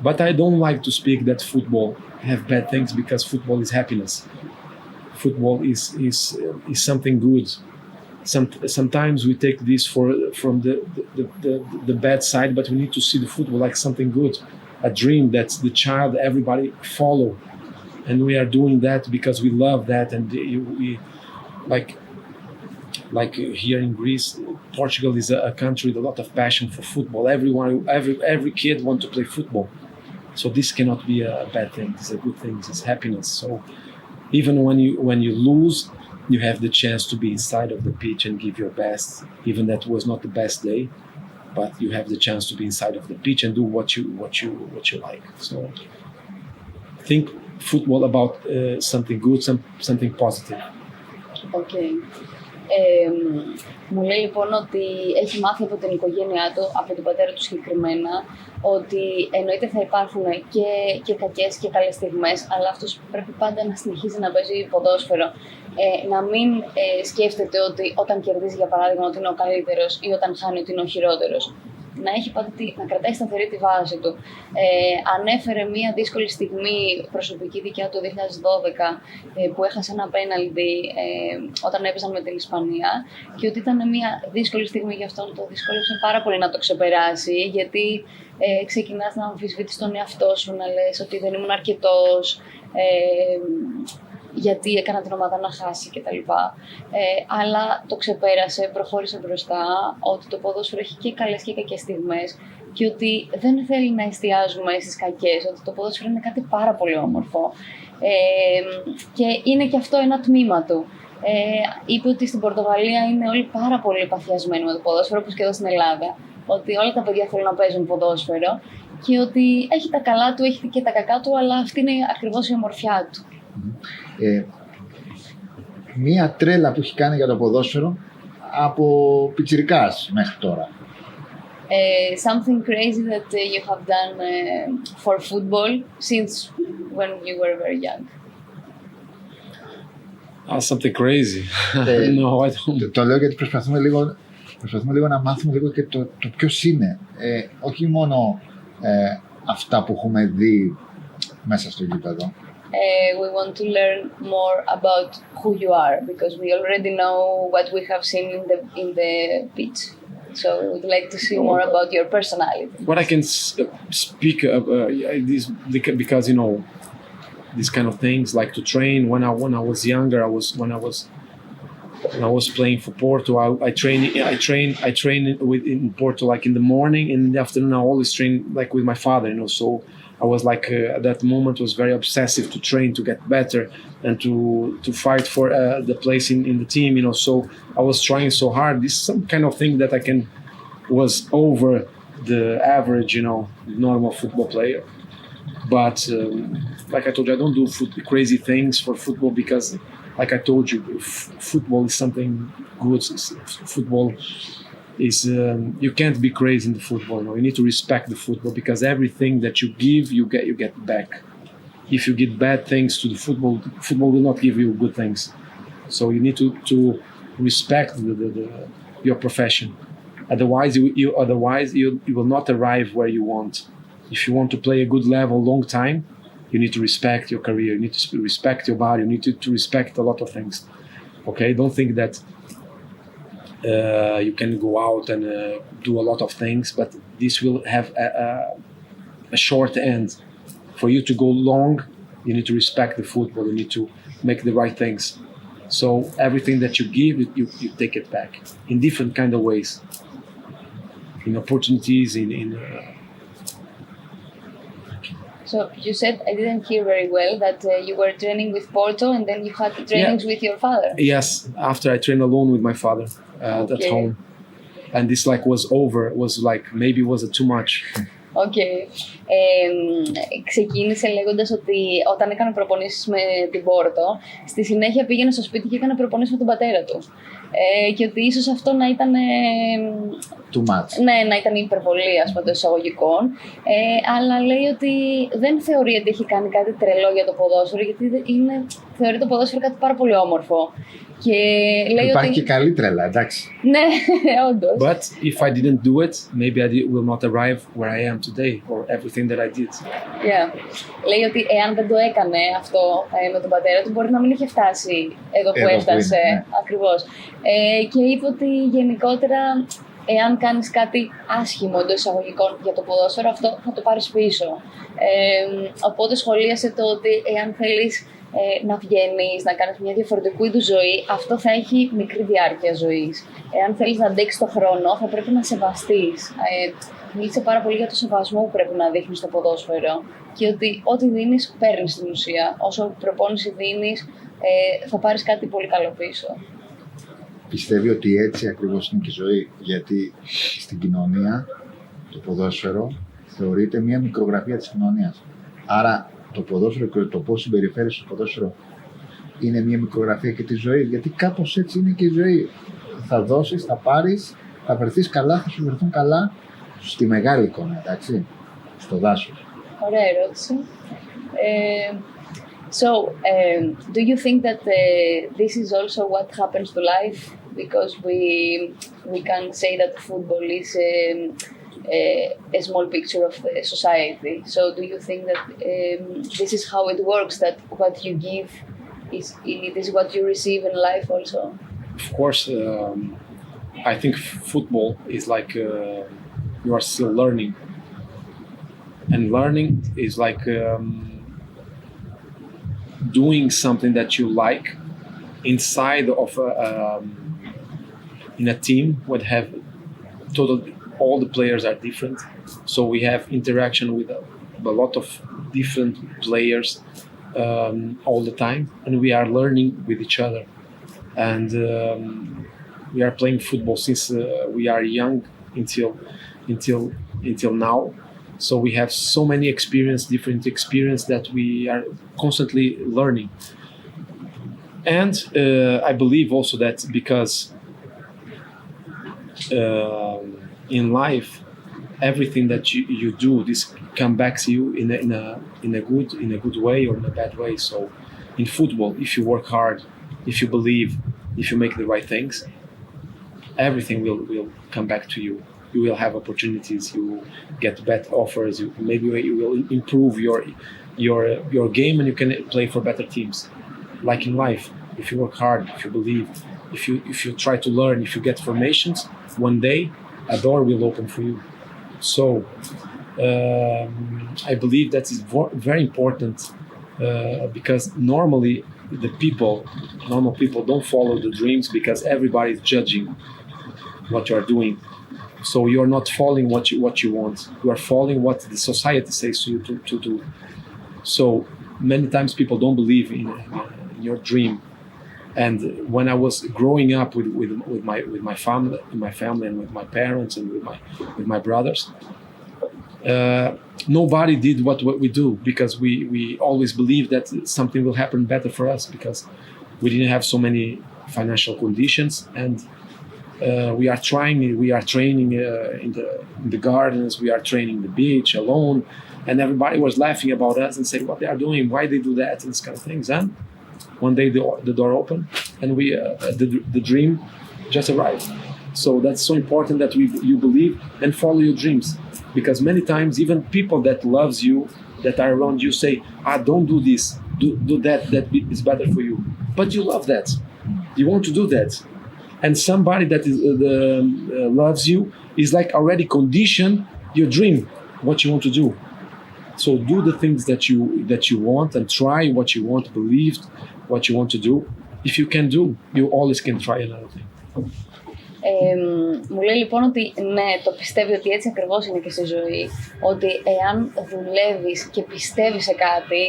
S3: But I don't like to speak that football have bad things, because football is happiness. Football is something good. Sometimes we take this from the bad side, but we need to see the football like something good, a dream that the child, everybody follow, and we are doing that because we love that, and we like like here in Greece, Portugal is a country with a lot of passion for football. Every kid wants to play football. So this cannot be a bad thing. It's a good thing. It's happiness. So even when you lose, you have the chance to be inside of the pitch and give your best. Even that was not the best day, but you have the chance to be inside of the pitch and do what you like. So think football about something good, something positive.
S2: Okay. Μου λέει λοιπόν ότι έχει μάθει από την οικογένειά του, από τον πατέρα του συγκεκριμένα, ότι εννοείται θα υπάρχουν και κακές και καλές στιγμές, αλλά αυτός πρέπει πάντα να συνεχίζει να παίζει ποδόσφαιρο. Να μην σκέφτεται ότι όταν κερδίζει, για παράδειγμα, ότι είναι ο καλύτερος ή όταν χάνει ότι είναι ο χειρότερος. Να έχει πάντα να κρατάει σταθερή τη βάση του. Ανέφερε μία δύσκολη στιγμή προσωπική δικιά του 2012 που έχασε ένα πέναλτι όταν έπαιζαν με την Ισπανία και ότι ήταν μία δύσκολη στιγμή για αυτόν, το δυσκόλεψε πάρα πολύ να το ξεπεράσει, γιατί ξεκινάς να αμφισβητείς τον εαυτό σου, να λες ότι δεν ήμουν αρκετός, γιατί έκανα την ομάδα να χάσει κτλ. Αλλά το ξεπέρασε, προχώρησε μπροστά, ότι το ποδόσφαιρο έχει και καλές και κακές στιγμές και ότι δεν θέλει να εστιάζουμε στις κακές, ότι το ποδόσφαιρο είναι κάτι πάρα πολύ όμορφο και είναι και αυτό ένα τμήμα του. Είπε ότι στην Πορτογαλία είναι όλοι πάρα πολύ παθιασμένοι με το ποδόσφαιρο, όπως και εδώ στην Ελλάδα, ότι όλα τα παιδιά θέλουν να παίζουν ποδόσφαιρο και ότι έχει τα καλά του, έχει και τα κακά του, αλλά αυτή είναι ακριβώς η ομορφιά του.
S1: Μία τρέλα που έχει κάνει για το ποδόσφαιρο από πιτσιρικάς μέχρι τώρα.
S2: Something crazy that you have done for football since when you were very young.
S3: Something crazy. No, I don't.
S1: Το λέω γιατί προσπαθούμε λίγο να μάθουμε λίγο και το ποιος είναι. Όχι μόνο αυτά που έχουμε δει μέσα στο γήπεδο.
S2: We want to learn more about who you are, because we already know what we have seen in the pitch. So we would like to see more about your personality.
S3: What I can speak this because these kind of things, like to train. When I was younger, when I was playing for Porto, I train in Porto like in the morning, and in the afternoon I always train like with my father, So I was like at that moment was very obsessive to train to get better and to fight for the place in the team, So I was trying so hard. This is some kind of thing that was over the average, normal football player. But like I told you, I don't do crazy things for football because, like I told you, football is something good. Football is you can't be crazy in the football. You need to respect the football because everything that you give, you get back. If you give bad things to the football will not give you good things. So you need to respect your profession. Otherwise, you will not arrive where you want. If you want to play a good level long time, you need to respect your career. You need to respect your body. You need to respect a lot of things. Okay, don't think that you can go out and do a lot of things, but this will have a short end. For you to go long, you need to respect the football. You need to make the right things. So everything that you give, you take it back in different kind of ways, in opportunities, in
S2: So you said, I didn't hear very well, that you were training with Porto and then you had trainings with your father.
S3: Yes, after I trained alone with my father at home. And this maybe was too much.
S2: Okay. Ξεκίνησε λέγοντας ότι όταν έκανε προπονήσεις με την Πόρτο, στη συνέχεια πήγαινε στο σπίτι και έκανε προπονήσεις με τον πατέρα του. Και ότι ίσως αυτό να ήταν
S1: too much.
S2: Ναι, να ήταν η υπερβολή, ας πούμε, των εισαγωγικών. Αλλά λέει ότι δεν θεωρεί ότι έχει κάνει κάτι τρελό για το ποδόσφαιρο, γιατί θεωρεί το ποδόσφαιρο κάτι πάρα πολύ όμορφο. Και λέει
S1: υπάρχει και καλή τρέλα, εντάξει.
S2: Ναι, όντως.
S3: But if I didn't do it, maybe I will not arrive where I am today or everything that I did.
S2: Yeah. Λέει ότι εάν δεν το έκανε αυτό με τον πατέρα του, μπορεί να μην είχε φτάσει εδώ που έφτασε. Ναι. Ακριβώς. Και είπε ότι γενικότερα, εάν κάνεις κάτι άσχημο εντός εισαγωγικών για το ποδόσφαιρο, αυτό θα το πάρεις πίσω. Οπότε σχολίασε το ότι εάν θέλεις να βγαίνεις, να κάνεις μια διαφορετικού είδους ζωή, αυτό θα έχει μικρή διάρκεια ζωής. Εάν θέλεις να αντέξεις τον χρόνο, θα πρέπει να σεβαστείς. Μίλησε πάρα πολύ για το σεβασμό που πρέπει να δείχνεις στο ποδόσφαιρο και ότι ό,τι δίνεις, παίρνεις στην ουσία. Όσο προπόνηση δίνεις, θα πάρεις κάτι πολύ καλό πίσω.
S1: Πιστεύει ότι έτσι ακριβώς είναι και η ζωή, γιατί στην κοινωνία το ποδόσφαιρο θεωρείται μια μικρογραφία της κοινωνίας. Άρα το ποδόσφαιρο και το πώς συμπεριφέρεσαι στο ποδόσφαιρο είναι μια μικρογραφία και της ζωής, γιατί κάπως έτσι είναι και η ζωή. Θα δώσεις, θα πάρεις, θα βρεθείς καλά, θα σου βρεθούν καλά στη μεγάλη εικόνα, εντάξει, στο δάσος.
S2: Ωραία ερώτηση. Do you think that this is also what happens to life? Because we can say that football is a small picture of the society. So do you think that this is how it works, that what you give is what you receive in life also?
S3: Of course, I think football is like you are still learning. And learning is like doing something that you like inside of in a team would have all the players are different, so we have interaction with a lot of different players all the time, and we are learning with each other, and we are playing football since we are young until now. So we have so many different experience that we are constantly learning. And I believe also that because in life, everything that you do, this come back to you in a good way or in a bad way. So in football, if you work hard, if you believe, if you make the right things, everything will come back to you. You will have opportunities. You get better offers. Maybe you will improve your game, and you can play for better teams. Like in life, if you work hard, if you believe, if you try to learn, if you get formations, one day a door will open for you. So I believe that is very important because normally normal people don't follow the dreams because everybody is judging what you are doing. So you're not following what you want. You are following what the society says to you to do. So many times people don't believe in your dream. And when I was growing up with my family and with my parents and with my brothers, nobody did what we do because we always believed that something will happen better for us because we didn't have so many financial conditions, and we are training in the gardens, we are training the beach alone, and everybody was laughing about us and saying what they are doing, why they do that, and this kind of things. And one day the door opened, and the dream just arrived. So that's so important that you believe and follow your dreams, because many times even people that loves you, that are around you, say, don't do this, do that is better for you, but you love that, you want to do that. And somebody that loves you is like already conditioned your dream, what you want to do. So do the things that you want and try what you want, believe what you want to do. If you can do, you always can try another thing.
S2: Μου λέει λοιπόν ότι ναι, το πιστεύει ότι έτσι ακριβώς είναι και στη ζωή. Ότι εάν δουλεύεις και πιστεύεις σε κάτι,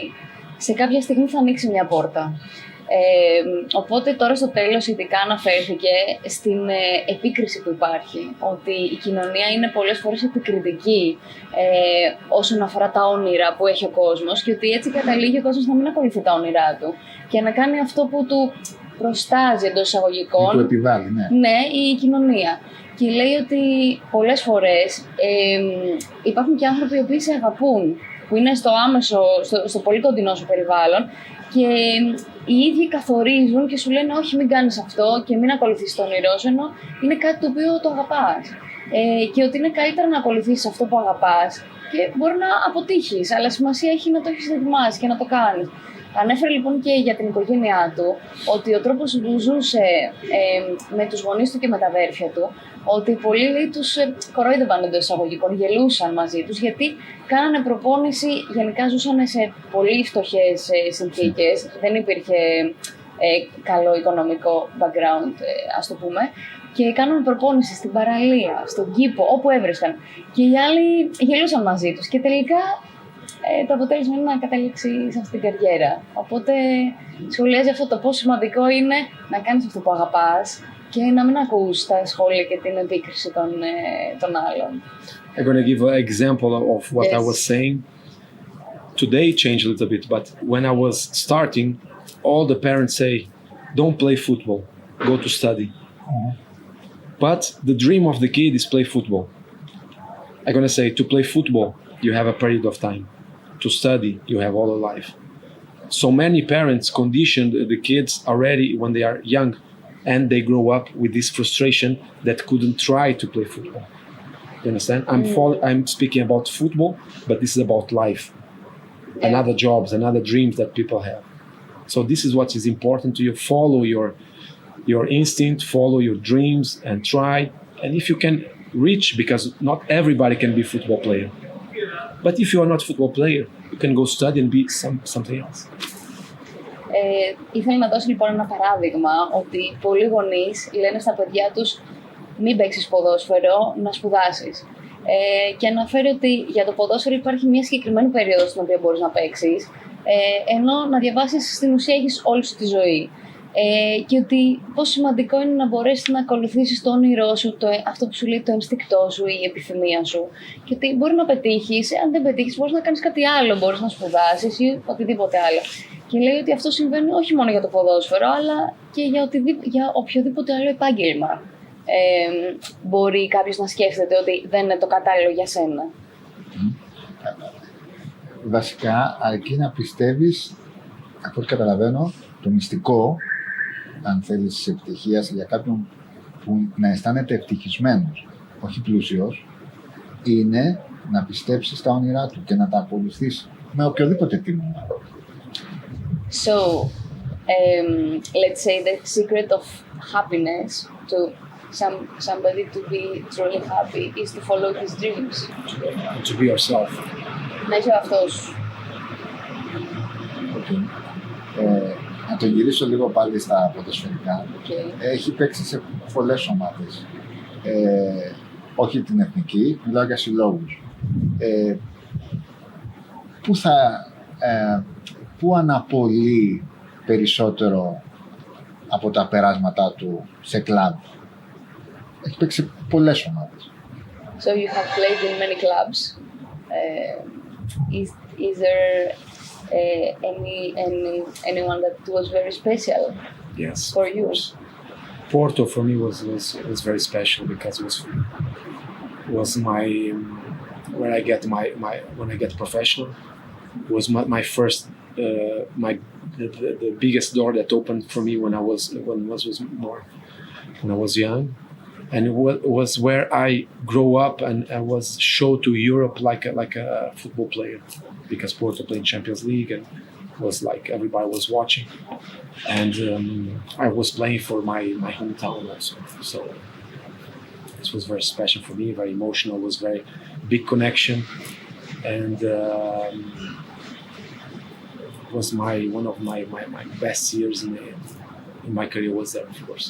S2: σε κάποια στιγμή θα ανοίξει μια πόρτα. Οπότε τώρα στο τέλος ειδικά αναφέρθηκε στην επίκριση που υπάρχει, ότι η κοινωνία είναι πολλές φορές επικριτική όσον αφορά τα όνειρα που έχει ο κόσμος και ότι έτσι καταλήγει ο κόσμος να μην ακολουθεί τα όνειρά του και να κάνει αυτό που του προστάζει εντός εισαγωγικών.
S1: Του επιβάλλει, ναι.
S2: Ναι, η κοινωνία. Και λέει ότι πολλές φορές υπάρχουν και άνθρωποι οι οποίοι σε αγαπούν, που είναι στο άμεσο, στο πολύ κοντινό σου περιβάλλον και οι ίδιοι καθορίζουν και σου λένε όχι μην κάνεις αυτό και μην ακολουθήσεις το όνειρό σου, ενώ είναι κάτι το οποίο το αγαπάς. Και ότι είναι καλύτερα να ακολουθήσεις αυτό που αγαπάς και μπορεί να αποτύχεις, αλλά σημασία έχει να το έχεις δοκιμάσει και να το κάνεις. Ανέφερε λοιπόν και για την οικογένειά του ότι ο τρόπος που ζούσε με τους γονείς του και με τα αδέρφια του, ότι πολλοί λέει, τους κορόιδευαν εντός εισαγωγικών, γελούσαν μαζί τους, γιατί κάνανε προπόνηση, γενικά ζούσαν σε πολύ φτωχές συνθήκες, δεν υπήρχε καλό οικονομικό background, ας το πούμε, και κάνανε προπόνηση στην παραλία, στον κήπο, όπου έβρισκαν. Και οι άλλοι γελούσαν μαζί τους και τελικά το αποτέλεσμα είναι να καταλήξει σε αυτή την καριέρα. Οπότε σχολιάζει αυτό το πόσο σημαντικό είναι να κάνεις αυτό που αγαπάς και να μην ακούς τα σχόλια και την επίκριση των άλλων.
S3: I'm going to give an example of what
S2: Yes.
S3: I was saying. Today changed a little bit, but when I was starting, all the parents say, don't play football, go to study. But the dream of the kid is play football. I'm going to say, to play football, you have a period of time. To study, you have all your life. So many parents conditioned the kids already when they are young, and they grow up with this frustration that couldn't try to play football. You understand? I'm speaking about football, but this is about life. And other jobs and other dreams that people have. So this is what is important to you. Follow your instinct, follow your dreams, and try. And if you can reach, because not everybody can be a football player. But if you are not a football player, you can go study and be something else.
S2: Ήθελα να δώσω λοιπόν ένα παράδειγμα ότι πολλοί γονείς λένε στα παιδιά τους μην παίξεις ποδόσφαιρο, να σπουδάσεις. Και αναφέρει ότι για το ποδόσφαιρο υπάρχει μια συγκεκριμένη περίοδο στην οποία μπορείς να παίξεις, ενώ να διαβάσεις στην ουσία έχεις όλη σου τη ζωή. Και ότι πόσο σημαντικό είναι να μπορέσεις να ακολουθήσεις το όνειρό σου, αυτό που σου λέει το ενστικτό σου ή η επιθυμία σου. Και ότι μπορεί να πετύχεις, αν δεν πετύχεις, μπορείς να κάνεις κάτι άλλο, μπορείς να σπουδάσεις ή οτιδήποτε άλλο. Και λέει ότι αυτό συμβαίνει όχι μόνο για το ποδόσφαιρο, αλλά και για οποιοδήποτε άλλο επάγγελμα. Μπορεί κάποιος να σκέφτεται ότι δεν είναι το κατάλληλο για σένα.
S1: Βασικά, αρκεί να πιστεύεις, από ό,τι καταλαβαίνω, το μυστικό, αν θέλεις, της επιτυχίας για κάποιον που να αισθάνεται ευτυχισμένος, όχι πλούσιος, είναι να πιστέψει στα όνειρά του και να τα ακολουθήσει με οποιοδήποτε τίμημα.
S2: So, let's say the secret of happiness to somebody to be truly happy is to follow his dreams.
S3: To be yourself.
S2: Να είσαι ο αυτός σου.
S1: Okay. Να το γυρίσω λίγο πάλι στα ποδοσφαιρικά.
S2: Okay.
S1: Έχει παίξει σε πολλές ομάδες. Όχι την εθνική, μιλάω για συλλόγους. Πού αναπολύει περισσότερο από τα περάσματά του σε κλαμπ? Έχει παίξει σε πολλές ομάδες.
S2: So you have played in many clubs. Is there anyone that was very special?
S3: Yes.
S2: For you?
S3: Porto for me was very special because it was my when I get professional. It was my first the biggest door that opened for me when I was young. And it was where I grew up and I was shown to Europe like a football player, because Porto played Champions League and was like everybody was watching, and I was playing for my hometown also. So this was very special for me, very emotional. It was very big connection, and it was one of my best years in my career was there, of course.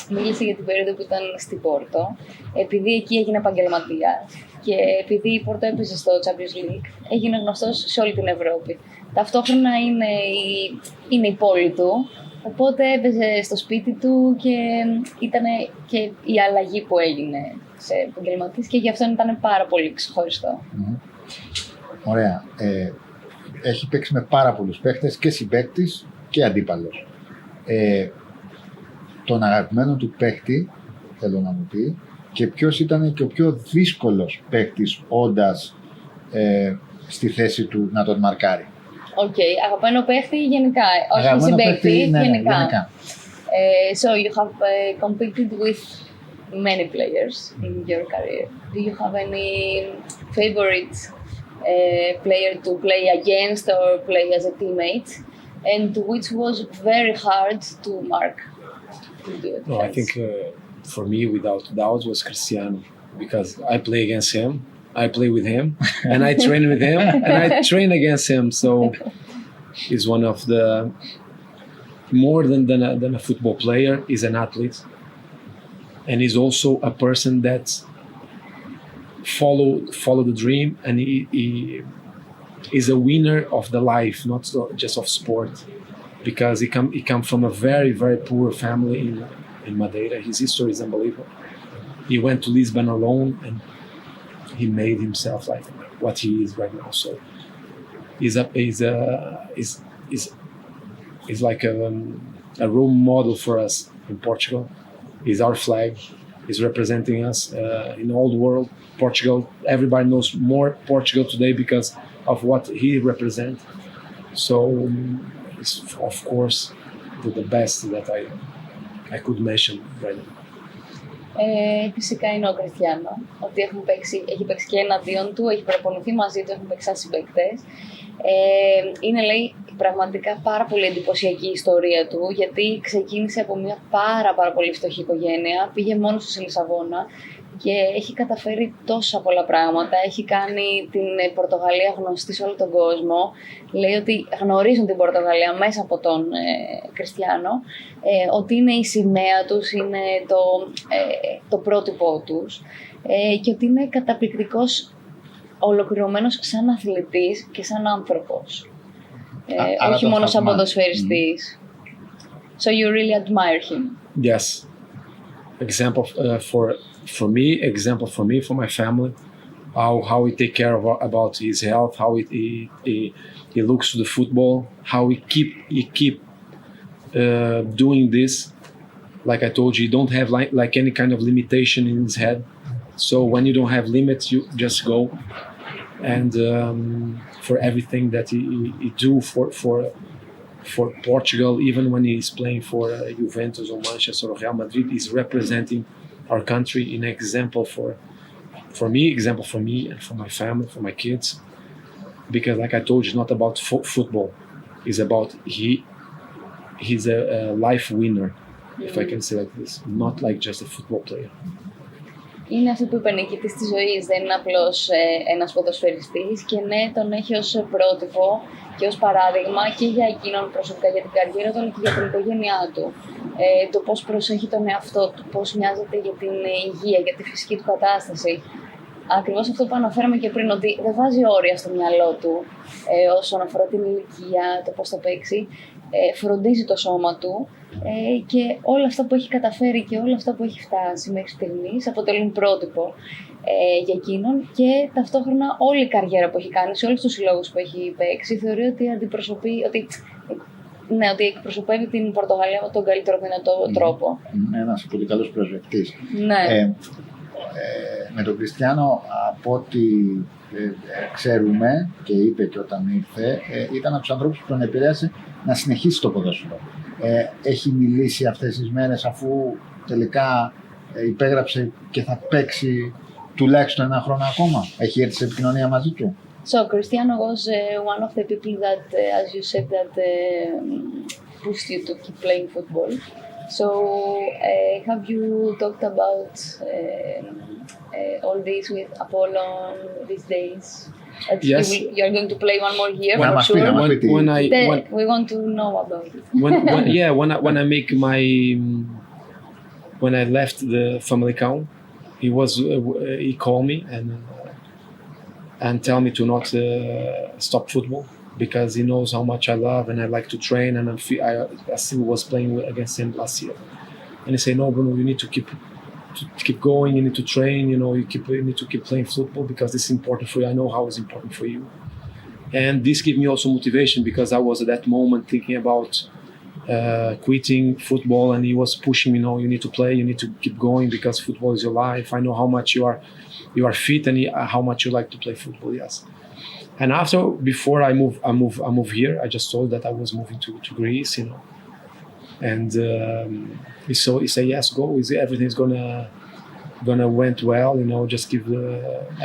S2: Μίλησε για την περίοδο που ήταν στην Πόρτο, επειδή εκεί έγινε επαγγελματίας και επειδή η Πόρτο έπαιζε στο Champions League, έγινε γνωστός σε όλη την Ευρώπη. Ταυτόχρονα είναι η πόλη του, οπότε έπαιζε στο σπίτι του και ήταν και η αλλαγή που έγινε σε επαγγελματίες και γι' αυτό ήταν πάρα πολύ ξεχωριστό.
S1: Ωραία. Έχει παίξει με πάρα πολλούς παίχτες, και συμπαίκτης και αντίπαλος. Τον αγαπημένο του παίχτη, θέλω να μου πει, και ποιος ήταν και ο πιο δύσκολος παίχτης όντας στη θέση του να τον μαρκάρει.
S2: Οκ, αγαπημένο παίχτη γενικά, όχι συμπαίχτη, γενικά. So you have competed with many players in your career. Do you have any favorite player to play against or play as a teammate, and which was very hard to mark.
S3: No, I think for me, without doubt, was Cristiano, because I play against him, I play with him, and I train with him, and I train against him. So he's one of the more than a football player. He's an athlete, and he's also a person that follow the dream, and he is a winner of the life, not just of sport, because he come from a very, very poor family in Madeira. His history is unbelievable. He went to Lisbon alone, and he made himself like what he is right now. So he's like a role model for us in Portugal. He's our flag. He's representing us in all the world. Portugal, everybody knows more Portugal today because of what he represents. So it's of course the best that I could mention right now.
S2: Φυσικά είναι ο Κριστιάνο, ότι έχει παίξει και εναντίον του, έχει προπονηθεί μαζί του, έχουν παίξει σαν συμπαίκτες. Είναι, λέει, πραγματικά πάρα πολύ εντυπωσιακή η ιστορία του, γιατί ξεκίνησε από μια πάρα πολύ φτωχή οικογένεια, πήγε μόνος του στη Λισαβόνα και έχει καταφέρει τόσα πολλά πράγματα. Έχει κάνει την Πορτογαλία γνωστή σε όλο τον κόσμο. Λέει ότι γνωρίζουν την Πορτογαλία μέσα από τον Κριστιάνο, ότι είναι η σημαία τους, είναι το πρότυπό τους, και ότι είναι καταπληκτικός, ολοκληρωμένος σαν αθλητής και σαν άνθρωπος. Όχι μόνο σαν ποδοσφαιριστής. So you really admire him?
S3: Yes. Example for me, for my family, how he take care about his health, how he looks to the football, how he keep doing this. Like I told you, he don't have like any kind of limitation in his head. So when you don't have limits, you just go. And for everything that he do for Portugal, even when he's playing for Juventus or Manchester or Real Madrid, he's representing our country in example for me and for my family, for my kids. Because like I told you, it's not about football. It's about he's a life winner, if I can say like this, not like just a football player.
S2: Είναι αυτό που είπε, νικητής της ζωής, δεν είναι απλώς ένας ποδοσφαιριστής, και ναι, τον έχει ως πρότυπο και ως παράδειγμα και για εκείνον προσωπικά, για την καριέρα του, αλλά και για την οικογένειά του. Το πώς προσέχει τον εαυτό του, πώς νοιάζεται για την υγεία, για τη φυσική του κατάσταση. Ακριβώς αυτό που αναφέραμε και πριν, ότι δεν βάζει όρια στο μυαλό του όσον αφορά την ηλικία, το πώς θα παίξει. Φροντίζει το σώμα του, και όλα αυτά που έχει καταφέρει και όλα αυτά που έχει φτάσει μέχρι στιγμής αποτελούν πρότυπο για εκείνον, και ταυτόχρονα όλη η καριέρα που έχει κάνει σε όλους τους συλλόγους που έχει παίξει θεωρεί ότι ότι εκπροσωπεύει την Πορτογαλία με τον καλύτερο δυνατό τρόπο.
S1: Είναι ένας πολύ καλός πρεσβευτής.
S2: Ναι.
S1: Με τον Κριστιάνο, από ό,τι ξέρουμε και είπε και όταν ήρθε, ήταν από τους ανθρώπους που τον επηρέασε να συνεχίσει το ποδόσφαιρο. Έχει μιλήσει αυτές τις μέρες, αφού τελικά υπέγραψε και θα παίξει τουλάχιστον ένα χρόνο ακόμα? Έχει έρθει σε επικοινωνία μαζί του?
S2: So Cristiano was one of the people that, as you said, that pushed you to keep playing football. So have you talked about all this with Apollon these days?
S3: Yes.
S2: You are going to play one more year for sure. We want to know about it.
S3: When I left the family account, he called me and tell me to not stop football, because he knows how much I love and I like to train, and I still was playing against him last year. And he said, "No, Bruno, you need to keep going. You need to train. You need to keep playing football, because this is important for you. I know how it's important for you." And this gave me also motivation, because I was at that moment thinking about quitting football, and he was pushing me. "No, you need to play. You need to keep going, because football is your life. I know how much you are fit, and how much you like to play football." Yes. And before I move here, I just told that I was moving to Greece, And he said, "Yes, go. Everything's gonna gonna went well, just give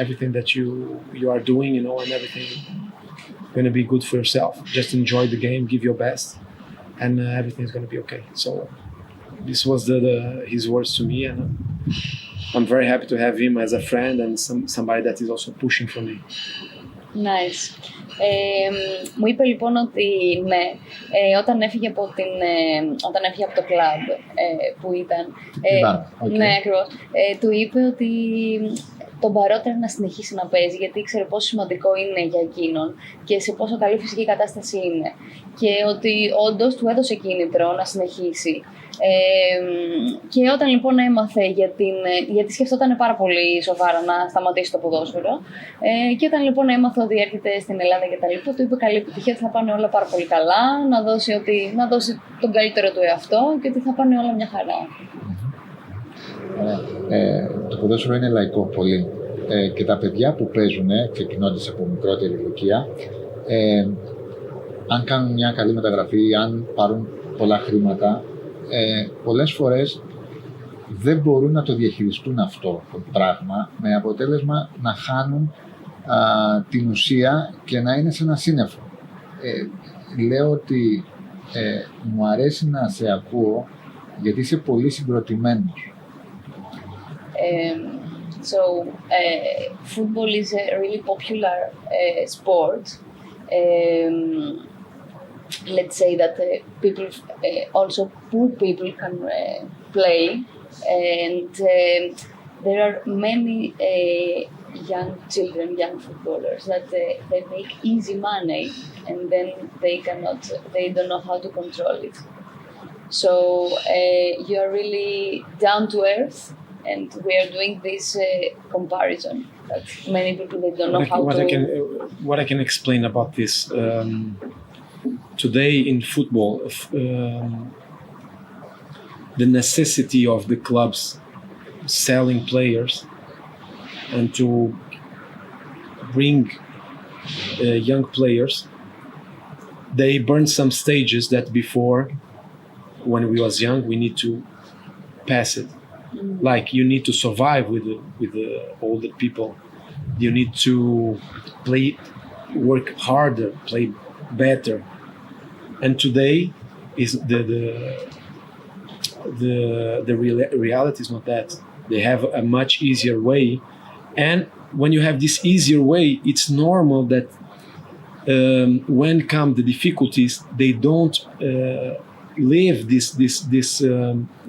S3: everything that you are doing, and everything gonna be good for yourself. Just enjoy the game, give your best, and everything's gonna be okay. So this was his words to me, and I'm very happy to have him as a friend and somebody that is also pushing for me.
S2: Nice. Μου είπε λοιπόν ότι ναι, όταν έφυγε από το κλαμπ που ήταν, ναι ακριβώς, του είπε ότι τον παρότερε να συνεχίσει να παίζει, γιατί ήξερε πόσο σημαντικό είναι για εκείνον και σε πόσο καλή φυσική κατάσταση είναι. Και ότι όντως του έδωσε κίνητρο να συνεχίσει. Και όταν λοιπόν έμαθε, γιατί σκεφτόταν πάρα πολύ σοβαρά να σταματήσει το ποδόσφαιρο, και όταν λοιπόν έμαθε ότι έρχεται στην Ελλάδα και τα λοιπά, του είπε καλή επιτυχία, ότι θα πάνε όλα πάρα πολύ καλά, να δώσει τον καλύτερο του εαυτό και ότι θα πάνε όλα μια χαρά.
S1: Το ποδόσφαιρο είναι λαϊκό πολύ, και τα παιδιά που παίζουν, ξεκινώντας από μικρότερη ηλικία, αν κάνουν μια καλή μεταγραφή, αν πάρουν πολλά χρήματα, πολλές φορές δεν μπορούν να το διαχειριστούν αυτό το πράγμα, με αποτέλεσμα να χάνουν την ουσία και να είναι σε ένα σύννεφο. Λέω ότι μου αρέσει να σε ακούω, γιατί είσαι πολύ συγκροτημένος.
S2: Football is a really popular sport. Let's say that people, also poor people, can play, and there are many young children, young footballers that they make easy money, and then they don't know how to control it. So you are really down to earth, and we are doing this comparison that many people, they don't know how to.
S3: What I can explain about this. Today in football, the necessity of the clubs selling players and to bring young players, they burn some stages that before, when we was young, we need to pass it. Like you need to survive with the older people. You need to work harder, play better. And today is the reality is not that. They have a much easier way, and when you have this easier way, it's normal that when come the difficulties, they don't live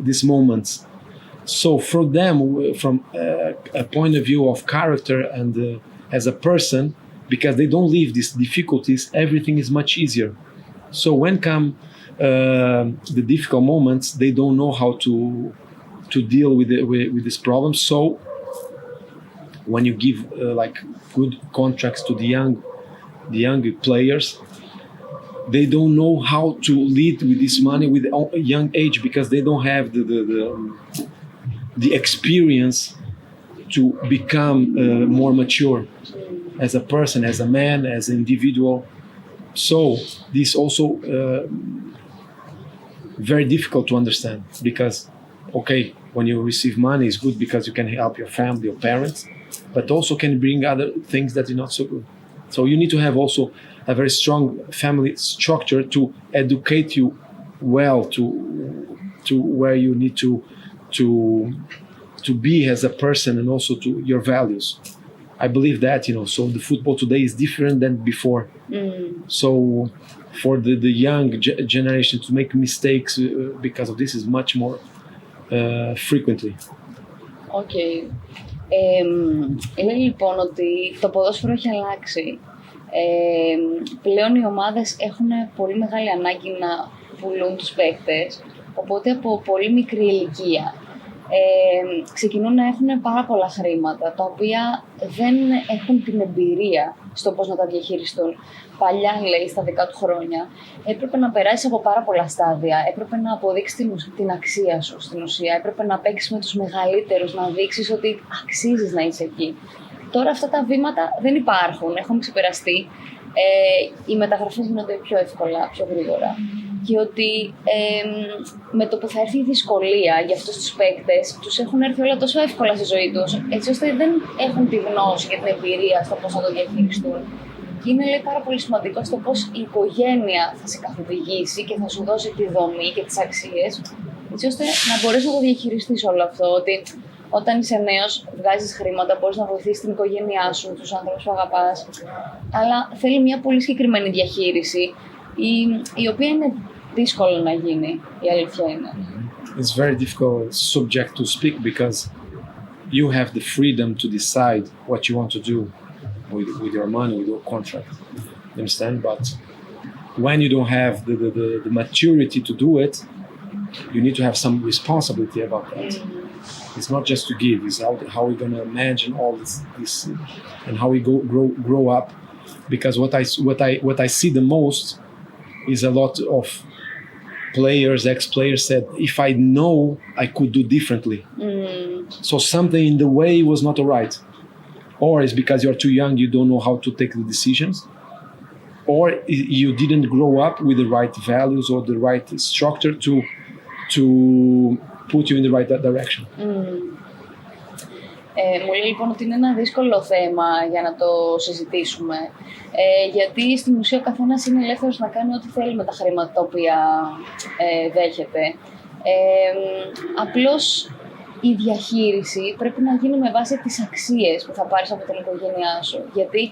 S3: these moments. So for them, from a point of view of character and as a person, because they don't live these difficulties, everything is much easier. So when come the difficult moments, they don't know how to deal with this problem. So when you give like good contracts to the young players, they don't know how to lead with this money with a young age, because they don't have the experience to become more mature as a person, as a man, as an individual. So this also very difficult to understand, because okay, when you receive money, it's good because you can help your family, your parents, but also can bring other things that are not so good. So you need to have also a very strong family structure to educate you well to where you need to be as a person, and also to your values. I believe that, so the football today is different than before. So for the young generation to make mistakes because of this is much more frequently.
S2: Okay. Είναι λοιπόν ότι το ποδόσφαιρο έχει αλλάξει. Πλέον οι ομάδες έχουν πολύ μεγάλη ανάγκη να πουλούν τους παίκτες, οπότε από πολύ μικρή ηλικία ξεκινούν να έχουν πάρα πολλά χρήματα, τα οποία δεν έχουν την εμπειρία στο πώς να τα διαχειριστούν. Παλιά, λέει, στα δικά του χρόνια, έπρεπε να περάσεις από πάρα πολλά στάδια, έπρεπε να αποδείξεις την αξία σου στην ουσία, έπρεπε να παίξεις με τους μεγαλύτερους, να δείξεις ότι αξίζεις να είσαι εκεί. Τώρα αυτά τα βήματα δεν υπάρχουν, έχουν ξεπεραστεί. Οι μεταγραφές γίνονται πιο εύκολα, πιο γρήγορα. και ότι με το που θα έρθει η δυσκολία για αυτούς τους παίκτες, τους έχουν έρθει όλα τόσο εύκολα στη ζωή τους, έτσι ώστε δεν έχουν τη γνώση και την εμπειρία στο πώς θα το διαχειριστούν. Και είναι, λέει, πάρα πολύ σημαντικό στο πώς η οικογένεια θα σε καθοδηγήσει και θα σου δώσει τη δομή και τις αξίες, έτσι ώστε να μπορείς να το διαχειριστείς όλο αυτό. Ότι όταν είσαι νέος, βγάζεις χρήματα, μπορείς να βοηθήσεις την οικογένειά σου, τους ανθρώπους που αγαπάς. Αλλά θέλει μια πολύ συγκεκριμένη διαχείριση, η οποία είναι δύσκολο να γίνει, η αλήθεια είναι.
S3: It's very difficult subject to speak because you have the freedom to decide what you want to do with your money, with your contract. You understand? But when you don't have the maturity to do it, you need to have some responsibility about that. It's not just to give, it's how we're going to imagine all this and how we grow up. Because what I see the most is a lot of players, ex-players said, if I know, I could do differently. So something in the way was not right. Or it's because you're too young, you don't know how to take the decisions. Or you didn't grow up with the right values or the right structure to put you in the right direction.
S2: Μου λέει λοιπόν ότι είναι ένα δύσκολο θέμα για να το συζητήσουμε, γιατί στην ουσία ο καθένας είναι ελεύθερος να κάνει ό,τι θέλει με τα χρήματα τα οποία δέχεται. Απλώς η διαχείριση πρέπει να γίνει με βάση τις αξίες που θα πάρεις από την οικογένειά σου. Γιατί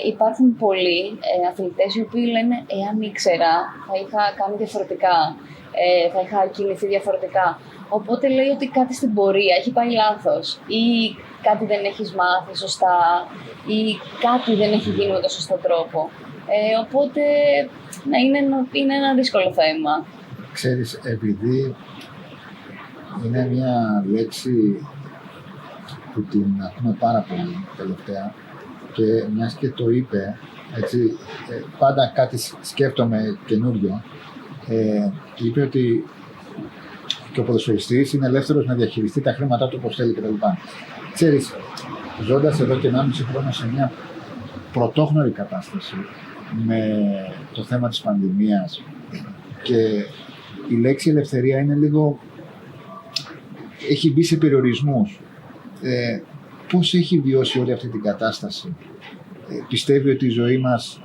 S2: υπάρχουν πολλοί αθλητές οι οποίοι λένε, εάν ήξερα θα είχα κάνει διαφορετικά, θα είχα κινηθεί διαφορετικά. Οπότε λέει ότι κάτι στην πορεία έχει πάει λάθος ή κάτι δεν έχεις μάθει σωστά ή κάτι δεν έχει γίνει με τον σωστό τρόπο. Οπότε είναι ένα δύσκολο θέμα.
S1: Ξέρεις, επειδή είναι μια λέξη που την ακούμε πάρα πολύ τελευταία και μιας και το είπε, έτσι, πάντα κάτι σκέφτομαι καινούριο, είπε ότι και ο ποδοσφαιριστής είναι ελεύθερος να διαχειριστεί τα χρήματά του όπως θέλει κτλ. Ξέρεις, ζώντας εδώ και 1,5 χρόνο σε μια πρωτόγνωρη κατάσταση με το θέμα της πανδημίας και η λέξη ελευθερία είναι λίγο, έχει μπει σε περιορισμούς. Πώς έχει βιώσει όλη αυτή την κατάσταση? Πιστεύει ότι η ζωή μας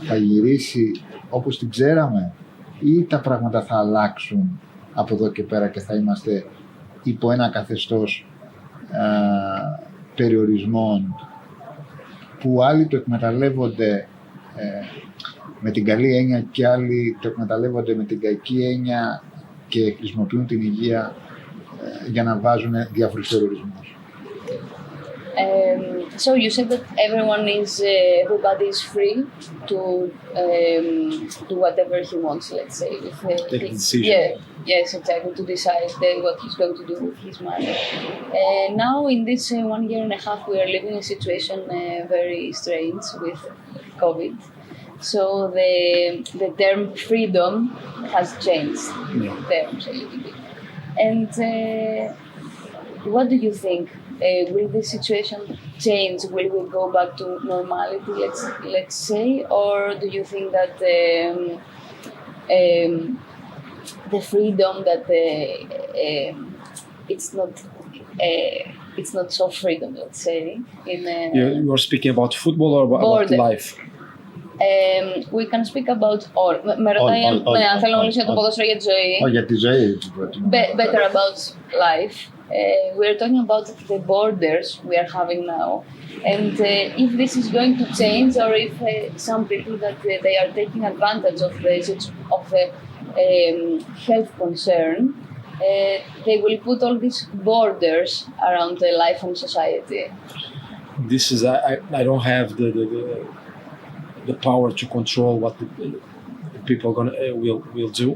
S1: θα γυρίσει όπως την ξέραμε ή τα πράγματα θα αλλάξουν από εδώ και πέρα και θα είμαστε υπό ένα καθεστώς περιορισμών που άλλοι το εκμεταλλεύονται με την καλή έννοια και άλλοι το εκμεταλλεύονται με την κακή έννοια και χρησιμοποιούν την υγεία για να βάζουν διάφορους περιορισμούς.
S2: So you said that everybody is free to do whatever he wants, let's say.
S3: Take a decision.
S2: Yeah, yes, exactly, to decide what he's going to do with his money. Now in this 1 year and a half we are living a situation very strange with COVID. So the term freedom has changed terms a little bit. And what do you think? Will this situation change? Will we go back to normality, let's say, or do you think that the freedom that it's not so freedom, let's say?
S3: You are speaking about football or about life?
S2: We can speak about all. Με ρωτάει αν θέλω να μιλήσω για το ποδόσφαιρο για τη ζωή.
S1: Για τη ζωή.
S2: Better about life. We are talking about the borders we are having now, and if this is going to change, or if some people that they are taking advantage of the health concern, they will put all these borders around the life and society.
S3: This is I don't have the power to control what the people will do.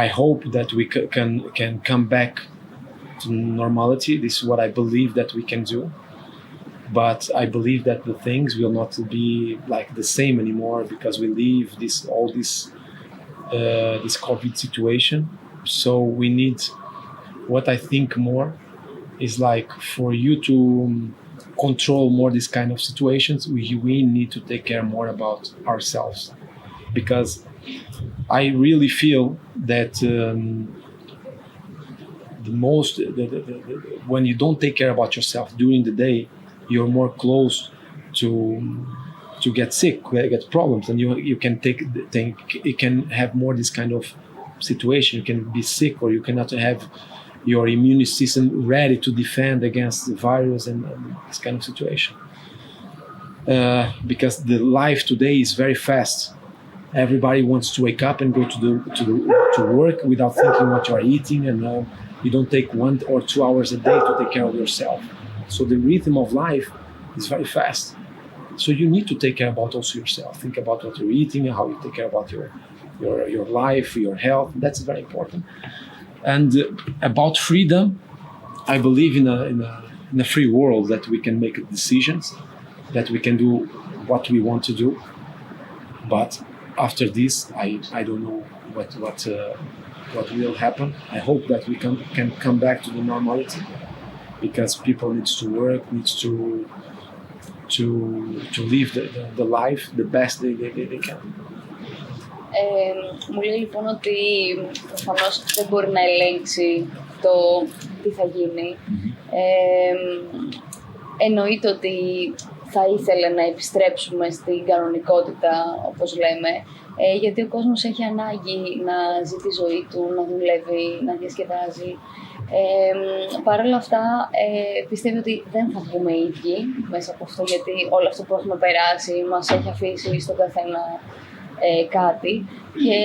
S3: I hope that we can come back to normality. This is what I believe that we can do, but I believe that the things will not be like the same anymore because we leave this COVID situation. So we need, what I think more is like for you to control more this kind of situations, we need to take care more about ourselves, because I really feel that when you don't take care about yourself during the day, you're more close to get sick, get problems, and you can you can have more this kind of situation. You can be sick, or you cannot have your immune system ready to defend against the virus and this kind of situation. Because the life today is very fast. Everybody wants to wake up and go to work without thinking what you are eating, and you don't take 1 or 2 hours a day to take care of yourself. So the rhythm of life is very fast. So you need to take care about also yourself. Think about what you're eating, how you take care about your life, your health. That's very important. And about freedom, I believe in a free world that we can make decisions, that we can do what we want to do. But after this, I don't know what will happen. I hope that we can come back to the normality, because people needs to work, needs to live the life the best they can.
S2: Μου λέει λοιπόν ότι προφανώς δεν μπορεί να ελέγξει το τι θα γίνει. Εννοείται ότι θα ήθελε να επιστρέψουμε στην κανονικότητα, όπως λέμε, γιατί ο κόσμος έχει ανάγκη να ζει τη ζωή του, να δουλεύει, να διασκεδάζει. Παρ' όλα αυτά, πιστεύω ότι δεν θα βγούμε ίδιοι μέσα από αυτό, γιατί όλο αυτό που έχουμε περάσει μας έχει αφήσει στον καθένα κάτι, και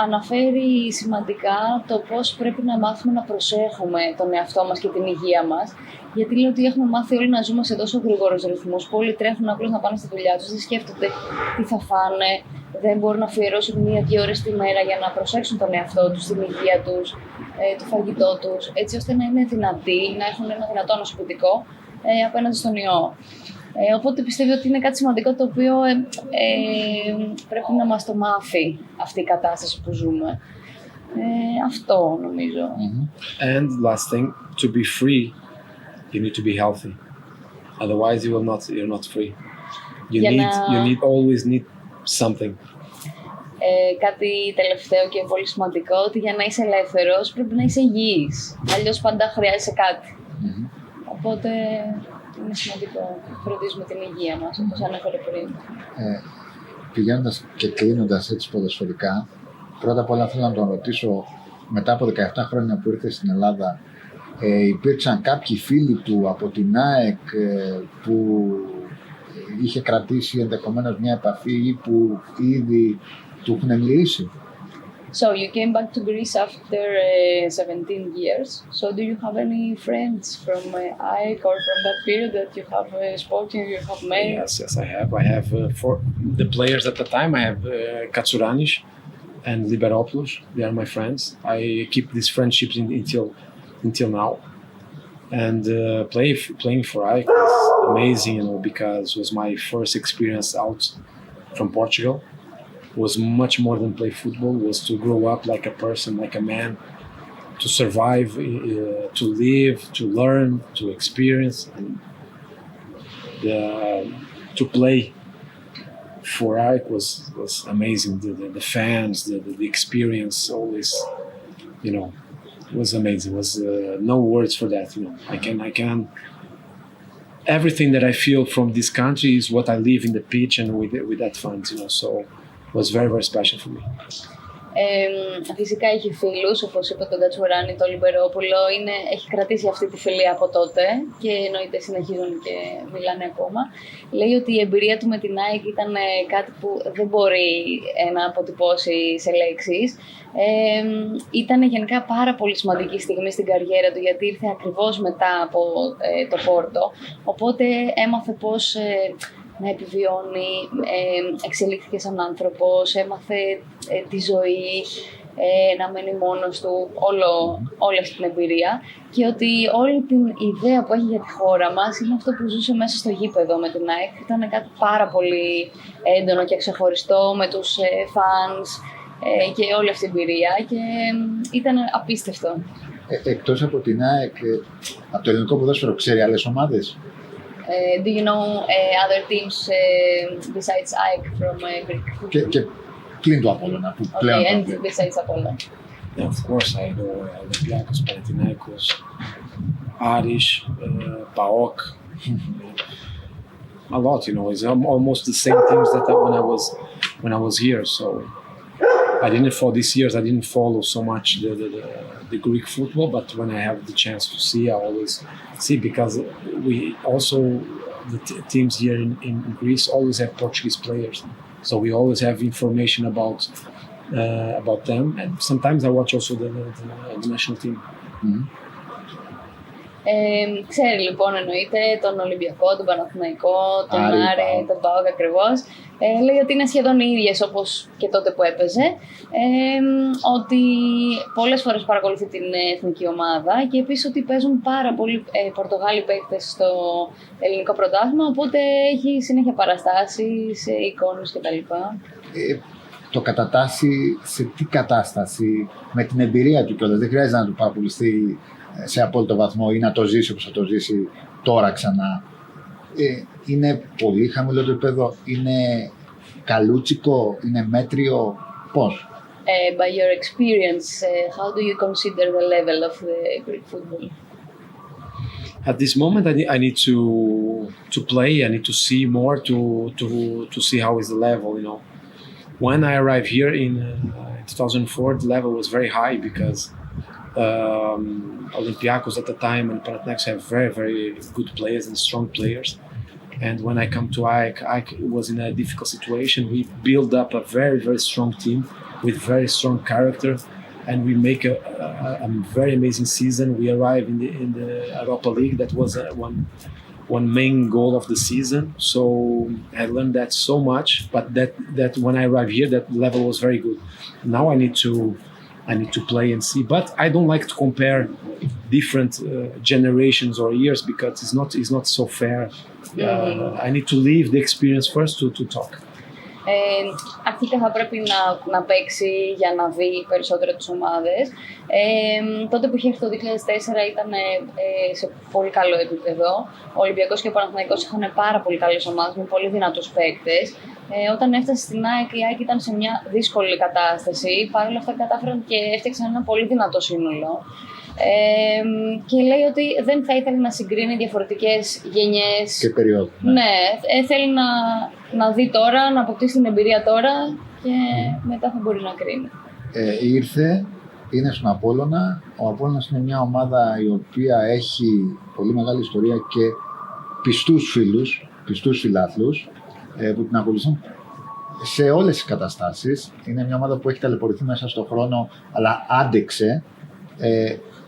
S2: αναφέρει σημαντικά το πώς πρέπει να μάθουμε να προσέχουμε τον εαυτό μας και την υγεία μας, γιατί λέει ότι έχουμε μάθει όλοι να ζούμε σε τόσο γρήγορους ρυθμούς που όλοι τρέχουν απλώς να πάνε στη δουλειά τους, δεν σκέφτονται τι θα φάνε, δεν μπορούν να αφιερώσουν 1-2 ώρες τη μέρα για να προσέξουν τον εαυτό τους, την υγεία τους, το φαγητό τους, έτσι ώστε να είναι δυνατοί, να έχουν ένα δυνατό νοσοποιητικό απέναντι στον ιό. Οπότε πιστεύω ότι είναι κάτι σημαντικό το οποίο πρέπει να μας το μάθει αυτή η κατάσταση που ζούμε. Αυτό νομίζω.
S3: And last thing, to be free, you need to be healthy. Otherwise, you're not free. You always need something.
S2: Κάτι τελευταίο και πολύ σημαντικό, ότι για να είσαι ελεύθερος πρέπει να είσαι υγιής. Αλλιώς πάντα χρειάζεσαι κάτι. Οπότε είναι σημαντικό να φροντίζουμε την υγεία μας, όπως ανέφερε πριν.
S1: Πηγαίνοντας και κλείνοντας έτσι ποδοσφαιρικά, πρώτα απ' όλα θέλω να τον ρωτήσω, μετά από 17 χρόνια που ήρθε στην Ελλάδα, υπήρξαν κάποιοι φίλοι του από την ΑΕΚ που είχε κρατήσει ενδεχομένως μια επαφή ή που ήδη του έχουν μιλήσει?
S2: So you came back to Greece after 17 years. So do you have any friends from AEK or from that period that you have spoken, you have met?
S3: Yes, I have. I have for the players at the time. I have Katsouranis and Liberopoulos. They are my friends. I keep these friendships until now. And playing for AEK was amazing, because it was my first experience out from Portugal. Was much more than play football, was to grow up like a person, like a man, to survive, to live, to learn, to experience, and to play for AEK was amazing. The fans, the experience, always, it was amazing. It was no words for that. I can. Everything that I feel from this country is what I live in the pitch and with that fans. So. Was very, very special for me.
S2: Φυσικά έχει φίλους, όπως είπε τον Κατσουράνη, τον Λιμπερόπουλο, έχει κρατήσει αυτή τη φιλία από τότε και εννοείται συνεχίζουν και μιλάνε ακόμα. Λέει ότι η εμπειρία του με την ΑΕΚ ήταν κάτι που δεν μπορεί να αποτυπώσει σε λέξεις. Ήταν γενικά πάρα πολύ σημαντική στιγμή στην καριέρα του, γιατί ήρθε ακριβώς μετά από το Πόρτο, οπότε έμαθε πώς να επιβιώνει, εξελίχθηκε σαν άνθρωπος, έμαθε τη ζωή, να μένει μόνος του, όλη αυτή την εμπειρία, και ότι όλη την ιδέα που έχει για τη χώρα μας είναι αυτό που ζούσε μέσα στο γήπεδο με την ΑΕΚ. Ήταν κάτι πάρα πολύ έντονο και ξεχωριστό με τους fans και όλη αυτή την εμπειρία, και ήταν απίστευτο.
S1: Εκτός από την ΑΕΚ, από το ελληνικό ποδόσφαιρο, ξέρει άλλες ομάδες?
S2: Do you know other teams besides AEK from Greek football?
S1: Και πλην του Απόλλωνα, που πλέον
S2: Okay,
S1: τον
S2: and
S1: βλέπει.
S2: besides Apollo.
S3: Yeah, of course, I know Olympiacos, Panathinaikos, Aris, PAOK. A lot, you know. It's almost the same teams that when I was here. So I didn't for these years. I didn't follow so much the Greek football, but when I have the chance to see, I always see, because we also the teams here in Greece always have Portuguese players, so we always have information about them, and sometimes I watch also the national team.
S1: Mm-hmm.
S2: Ξέρει λοιπόν, εννοείται τον Ολυμπιακό, τον Παναθηναϊκό, τον Άρη, τον ΠΑΟΚ ακριβώς. Λέει ότι είναι σχεδόν οι ίδιες όπως και τότε που έπαιζε. Ότι πολλές φορές παρακολουθεί την εθνική ομάδα και επίσης ότι παίζουν πάρα πολλοί Πορτογάλοι παίκτες στο ελληνικό πρωτάθλημα, οπότε έχει συνέχεια παραστάσεις, εικόνες κτλ.
S1: Το κατατάσσει σε τι κατάσταση, με την εμπειρία του κιόλας. Δεν χρειάζεται να του παρακολουθεί σε απόλυτο βαθμό ή να το ζήσει όπως θα το ζήσει τώρα ξανά. Είναι πολύ χαμηλό το επίπεδο, είναι καλούτσικο, είναι μέτριο, πώς?
S2: By your experience, how do you consider the level of the Greek football?
S3: At this moment, I need to play. I need to see more to see how is the level. You know, when I arrived here in 2004, the level was very high because Olympiacos at the time and Panathinaikos have very, very good players and strong players. And when I come to AEK was in a difficult situation. We build up a very, very strong team with very strong character, and we make a very amazing season. We arrive in the Europa League. That was one main goal of the season. So I learned that so much. But that when I arrived here, that level was very good. Now I need to play and see. But I don't like to compare different generations or years because it's not so fair. I need to leave the experience first to talk.
S2: Αρχικά θα πρέπει να παίξει για να δει περισσότερο τις ομάδες. Τότε που είχε έρθει το 2004 ήταν σε πολύ καλό επίπεδο. Ο Ολυμπιακός και ο Παναθηναϊκός είχαν πάρα πολύ καλές ομάδες με πολύ δυνατούς παίκτες. Όταν έφτασε στην ΑΕΚ, η ΑΕΚ ήταν σε μια δύσκολη κατάσταση. Παρ' όλα αυτά κατάφεραν και έφτιαξαν ένα πολύ δυνατό σύνολο. Και λέει ότι δεν θα ήθελε να συγκρίνει διαφορετικές γενιές
S1: Και περίοδο.
S2: Ναι, θέλει να δει τώρα, να αποκτήσει την εμπειρία τώρα και μετά θα μπορεί να κρίνει.
S1: Ήρθε, είναι στον Απόλλωνα. Ο Απόλλωνας είναι μια ομάδα η οποία έχει πολύ μεγάλη ιστορία και πιστούς φίλους, πιστούς φιλάθλους που την ακολουθούν σε όλες τις καταστάσεις. Είναι μια ομάδα που έχει ταλαιπωρηθεί μέσα στον χρόνο, αλλά άντεξε.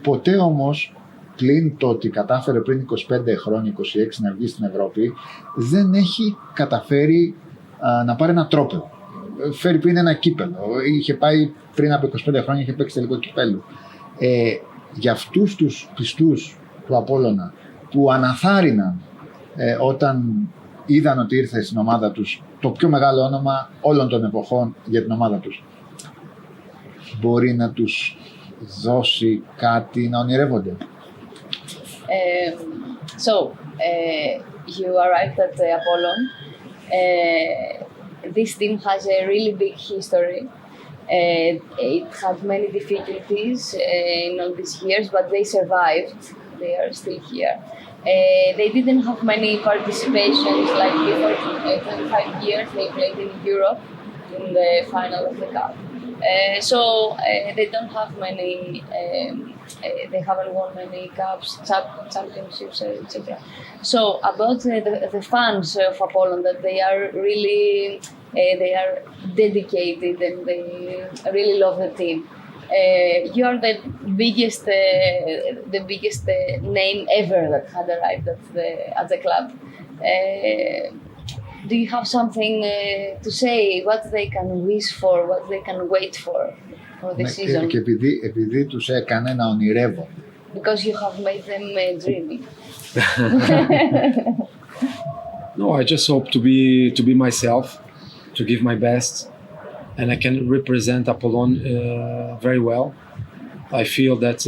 S1: Ποτέ όμως, πλην το ότι κατάφερε πριν 25 χρόνια, 26 να βγει στην Ευρώπη, δεν έχει καταφέρει να πάρει ένα τρόπαιο. Φέρει πριν ένα κύπελο. Είχε πάει πριν από 25 χρόνια, είχε παίξει τελικό κυπέλλου. Για αυτούς τους πιστούς του Απόλλωνα που αναθάρρυναν όταν είδαν ότι ήρθε στην ομάδα τους το πιο μεγάλο όνομα όλων των εποχών για την ομάδα τους, μπορεί να τους δώσει κάτι να ονειρεύονται?
S2: You arrived at Apollon. This team has a really big history. It had many difficulties in all these years, but they survived. They are still here. They didn't have many participations, like before 25 years they played in Europe in the final of the cup. They don't have many, they haven't won many cups, championships, etc. So about the fans of Apollon, that they are really, they are dedicated and they really love the team. You are the biggest name ever that had arrived at the club. Do you have something to say, what they can wish for, what they can wait for the season?
S1: Και επειδή τους έκανε να ονειρεύονται.
S2: Because you have made them dreaming.
S3: No, I just hope to be myself, to give my best, and I can represent Apollon very well. I feel that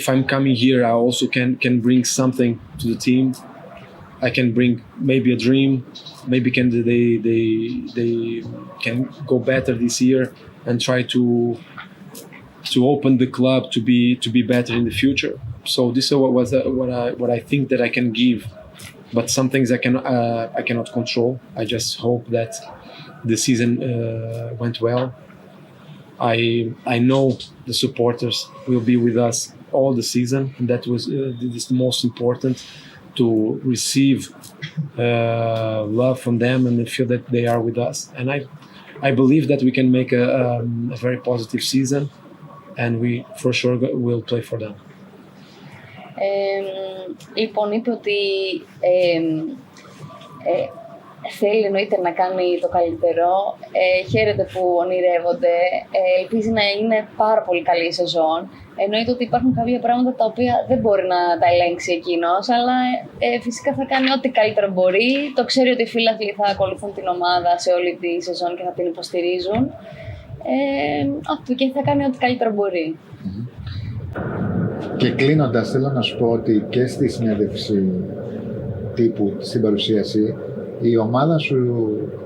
S3: if I'm coming here, I also can bring something to the team. I can bring maybe a dream, maybe they can go better this year and try to open the club to be better in the future. So this is what I think that I can give, but some things I cannot control. I just hope that the season went well. I know the supporters will be with us all the season, and that this is the most important, to receive love from them and feel that they are with us. And I believe that we can make a very positive season, and we for sure will play for them.
S2: Λοιπόν, είπε ότι θέλει εννοείται να κάνει το καλύτερο, χαίρεται που ονειρεύονται, ελπίζει να είναι πάρα πολύ καλή η σεζόν. Εννοείται ότι υπάρχουν κάποια πράγματα τα οποία δεν μπορεί να τα ελέγξει εκείνος, αλλά φυσικά θα κάνει ό,τι καλύτερο μπορεί. Το ξέρει ότι οι φίλαθλοι θα ακολουθούν την ομάδα σε όλη τη σεζόν και θα την υποστηρίζουν. Και θα κάνει ό,τι καλύτερο μπορεί.
S1: Και κλείνοντας, θέλω να σου πω ότι και στη συνέντευξη τύπου, στην παρουσίαση, η ομάδα σου,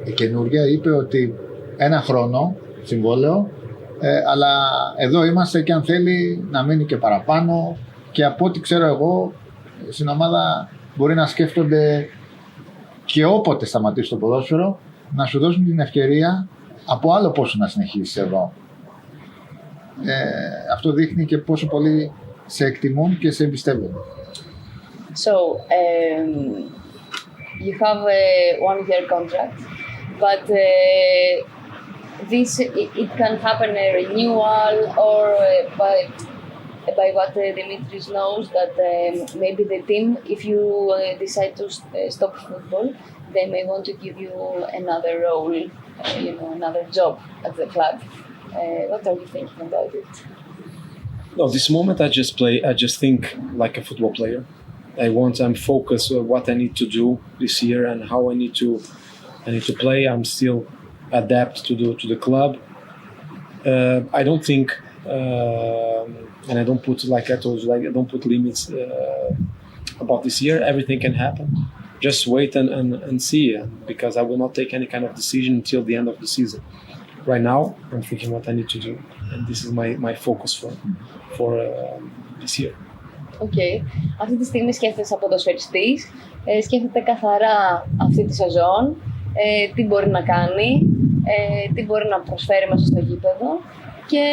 S1: η καινούρια, είπε ότι 1 χρόνο συμβόλαιο, αλλά εδώ είμαστε και αν θέλει να μείνει και παραπάνω, και από ό,τι ξέρω εγώ στην ομάδα μπορεί να σκέφτονται και όποτε σταματήσει το ποδόσφαιρο να σου δώσουν την ευκαιρία από άλλο πόσο να συνεχίσεις εδώ. Αυτό δείχνει και πόσο πολύ σε εκτιμούν και σε εμπιστεύονται.
S2: So, you have a 1-year contract, but it can happen a renewal, or by what Dimitri knows, that maybe the team, if you decide to stop football, they may want to give you another role, another job at the club. What are you thinking about it?
S3: No, this moment I just think like a football player. I'm focused on what I need to do this year and how I need to play. I'm still adapt to the club. I don't think, and I don't put, like I told you, I don't put limits about this year. Everything can happen. Just wait and see, because I will not take any kind of decision until the end of the season. Right now, I'm thinking what I need to do, and this is my focus for this year.
S2: Okay. Αυτή τη στιγμή σκέφτεται σαν ποδοσφαιριστής, σκέφτεται καθαρά αυτή τη σεζόν, τι μπορεί να κάνει, τι μπορεί να προσφέρει μέσα στο γήπεδο, και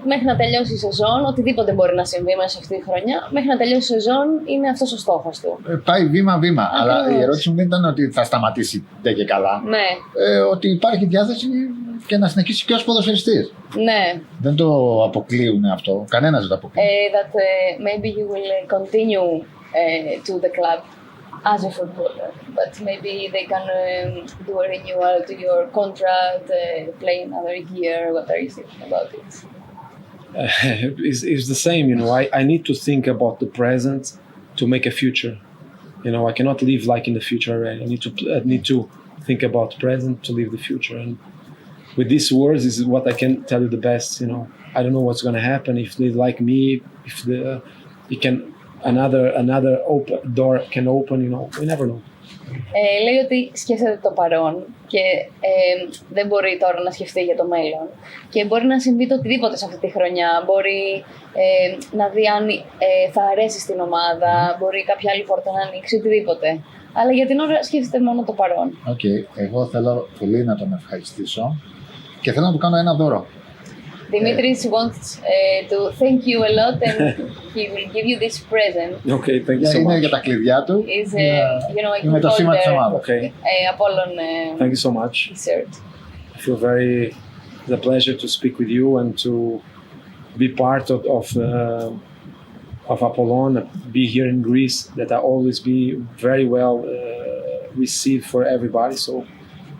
S2: μέχρι να τελειώσει η σεζόν, οτιδήποτε μπορεί να συμβεί μέσα σε αυτή τη χρονιά, μέχρι να τελειώσει η σεζόν είναι αυτός ο στόχος του.
S1: Πάει βήμα-βήμα, αλλά η ερώτηση μου δεν ήταν ότι θα σταματήσει ντε και καλά.
S2: Ναι.
S1: Ότι υπάρχει διάθεση και να συνεχίσει και ως ποδοσφαιριστής.
S2: Ναι.
S1: Δεν το αποκλείουν αυτό, κανένας δεν το αποκλείει.
S2: That maybe you will continue to the club as a footballer, but maybe they can do a renewal to your contract, play another year. What are you thinking about it?
S3: It's the same, I need to think about the present to make a future. I cannot live like in the future already. I need to think about present to live the future. And with these words, this is what I can tell you the best. I don't know what's going to happen, if they like me, if another door can open. We never know.
S2: Λέει ότι σκέφτεται το παρόν και δεν μπορεί τώρα να σκεφτεί για το μέλλον, και μπορεί να συμβεί το οτιδήποτε σε αυτή τη χρονιά. Μπορεί να δει αν θα αρέσει στην ομάδα, μπορεί κάποια άλλη πόρτα να ανοίξει, οτιδήποτε. Αλλά για την ώρα σκέφτεται μόνο το παρόν.
S1: Εγώ θέλω πολύ να τον ευχαριστήσω και θέλω να του κάνω ένα δώρο.
S2: Dimitris wants to thank you a lot, and he will give you this present.
S3: Okay, thank you so much.
S1: Είναι για τα κλειδιά του.
S2: Με
S1: το σήμα της ομάδας.
S2: Απόλλων.
S3: Thank you so much. I feel it's a pleasure to speak with you and to be part of Apollon, be here in Greece, that I always be very well received for everybody. So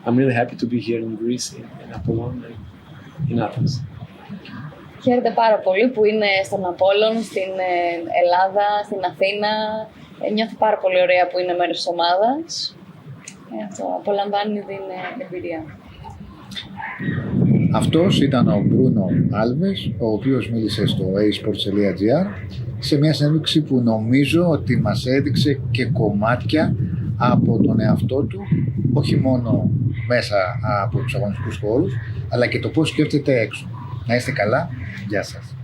S3: I'm really happy to be here in Greece, in Apollon, and in Athens.
S2: Χαίρεται πάρα πολύ που είναι στον Απόλλων, στην Ελλάδα, στην Αθήνα. Νιώθει πάρα πολύ ωραία που είναι μέρος της ομάδας. Αυτό απολαμβάνει την εμπειρία.
S1: Αυτός ήταν ο Μπρούνο Άλβες, ο οποίος μίλησε στο asports.gr σε μια συνέντευξη που νομίζω ότι μας έδειξε και κομμάτια από τον εαυτό του, όχι μόνο μέσα από τους αγωνιστικούς χώρους, αλλά και το πώς σκέφτεται έξω. Να είστε καλά, γεια σας.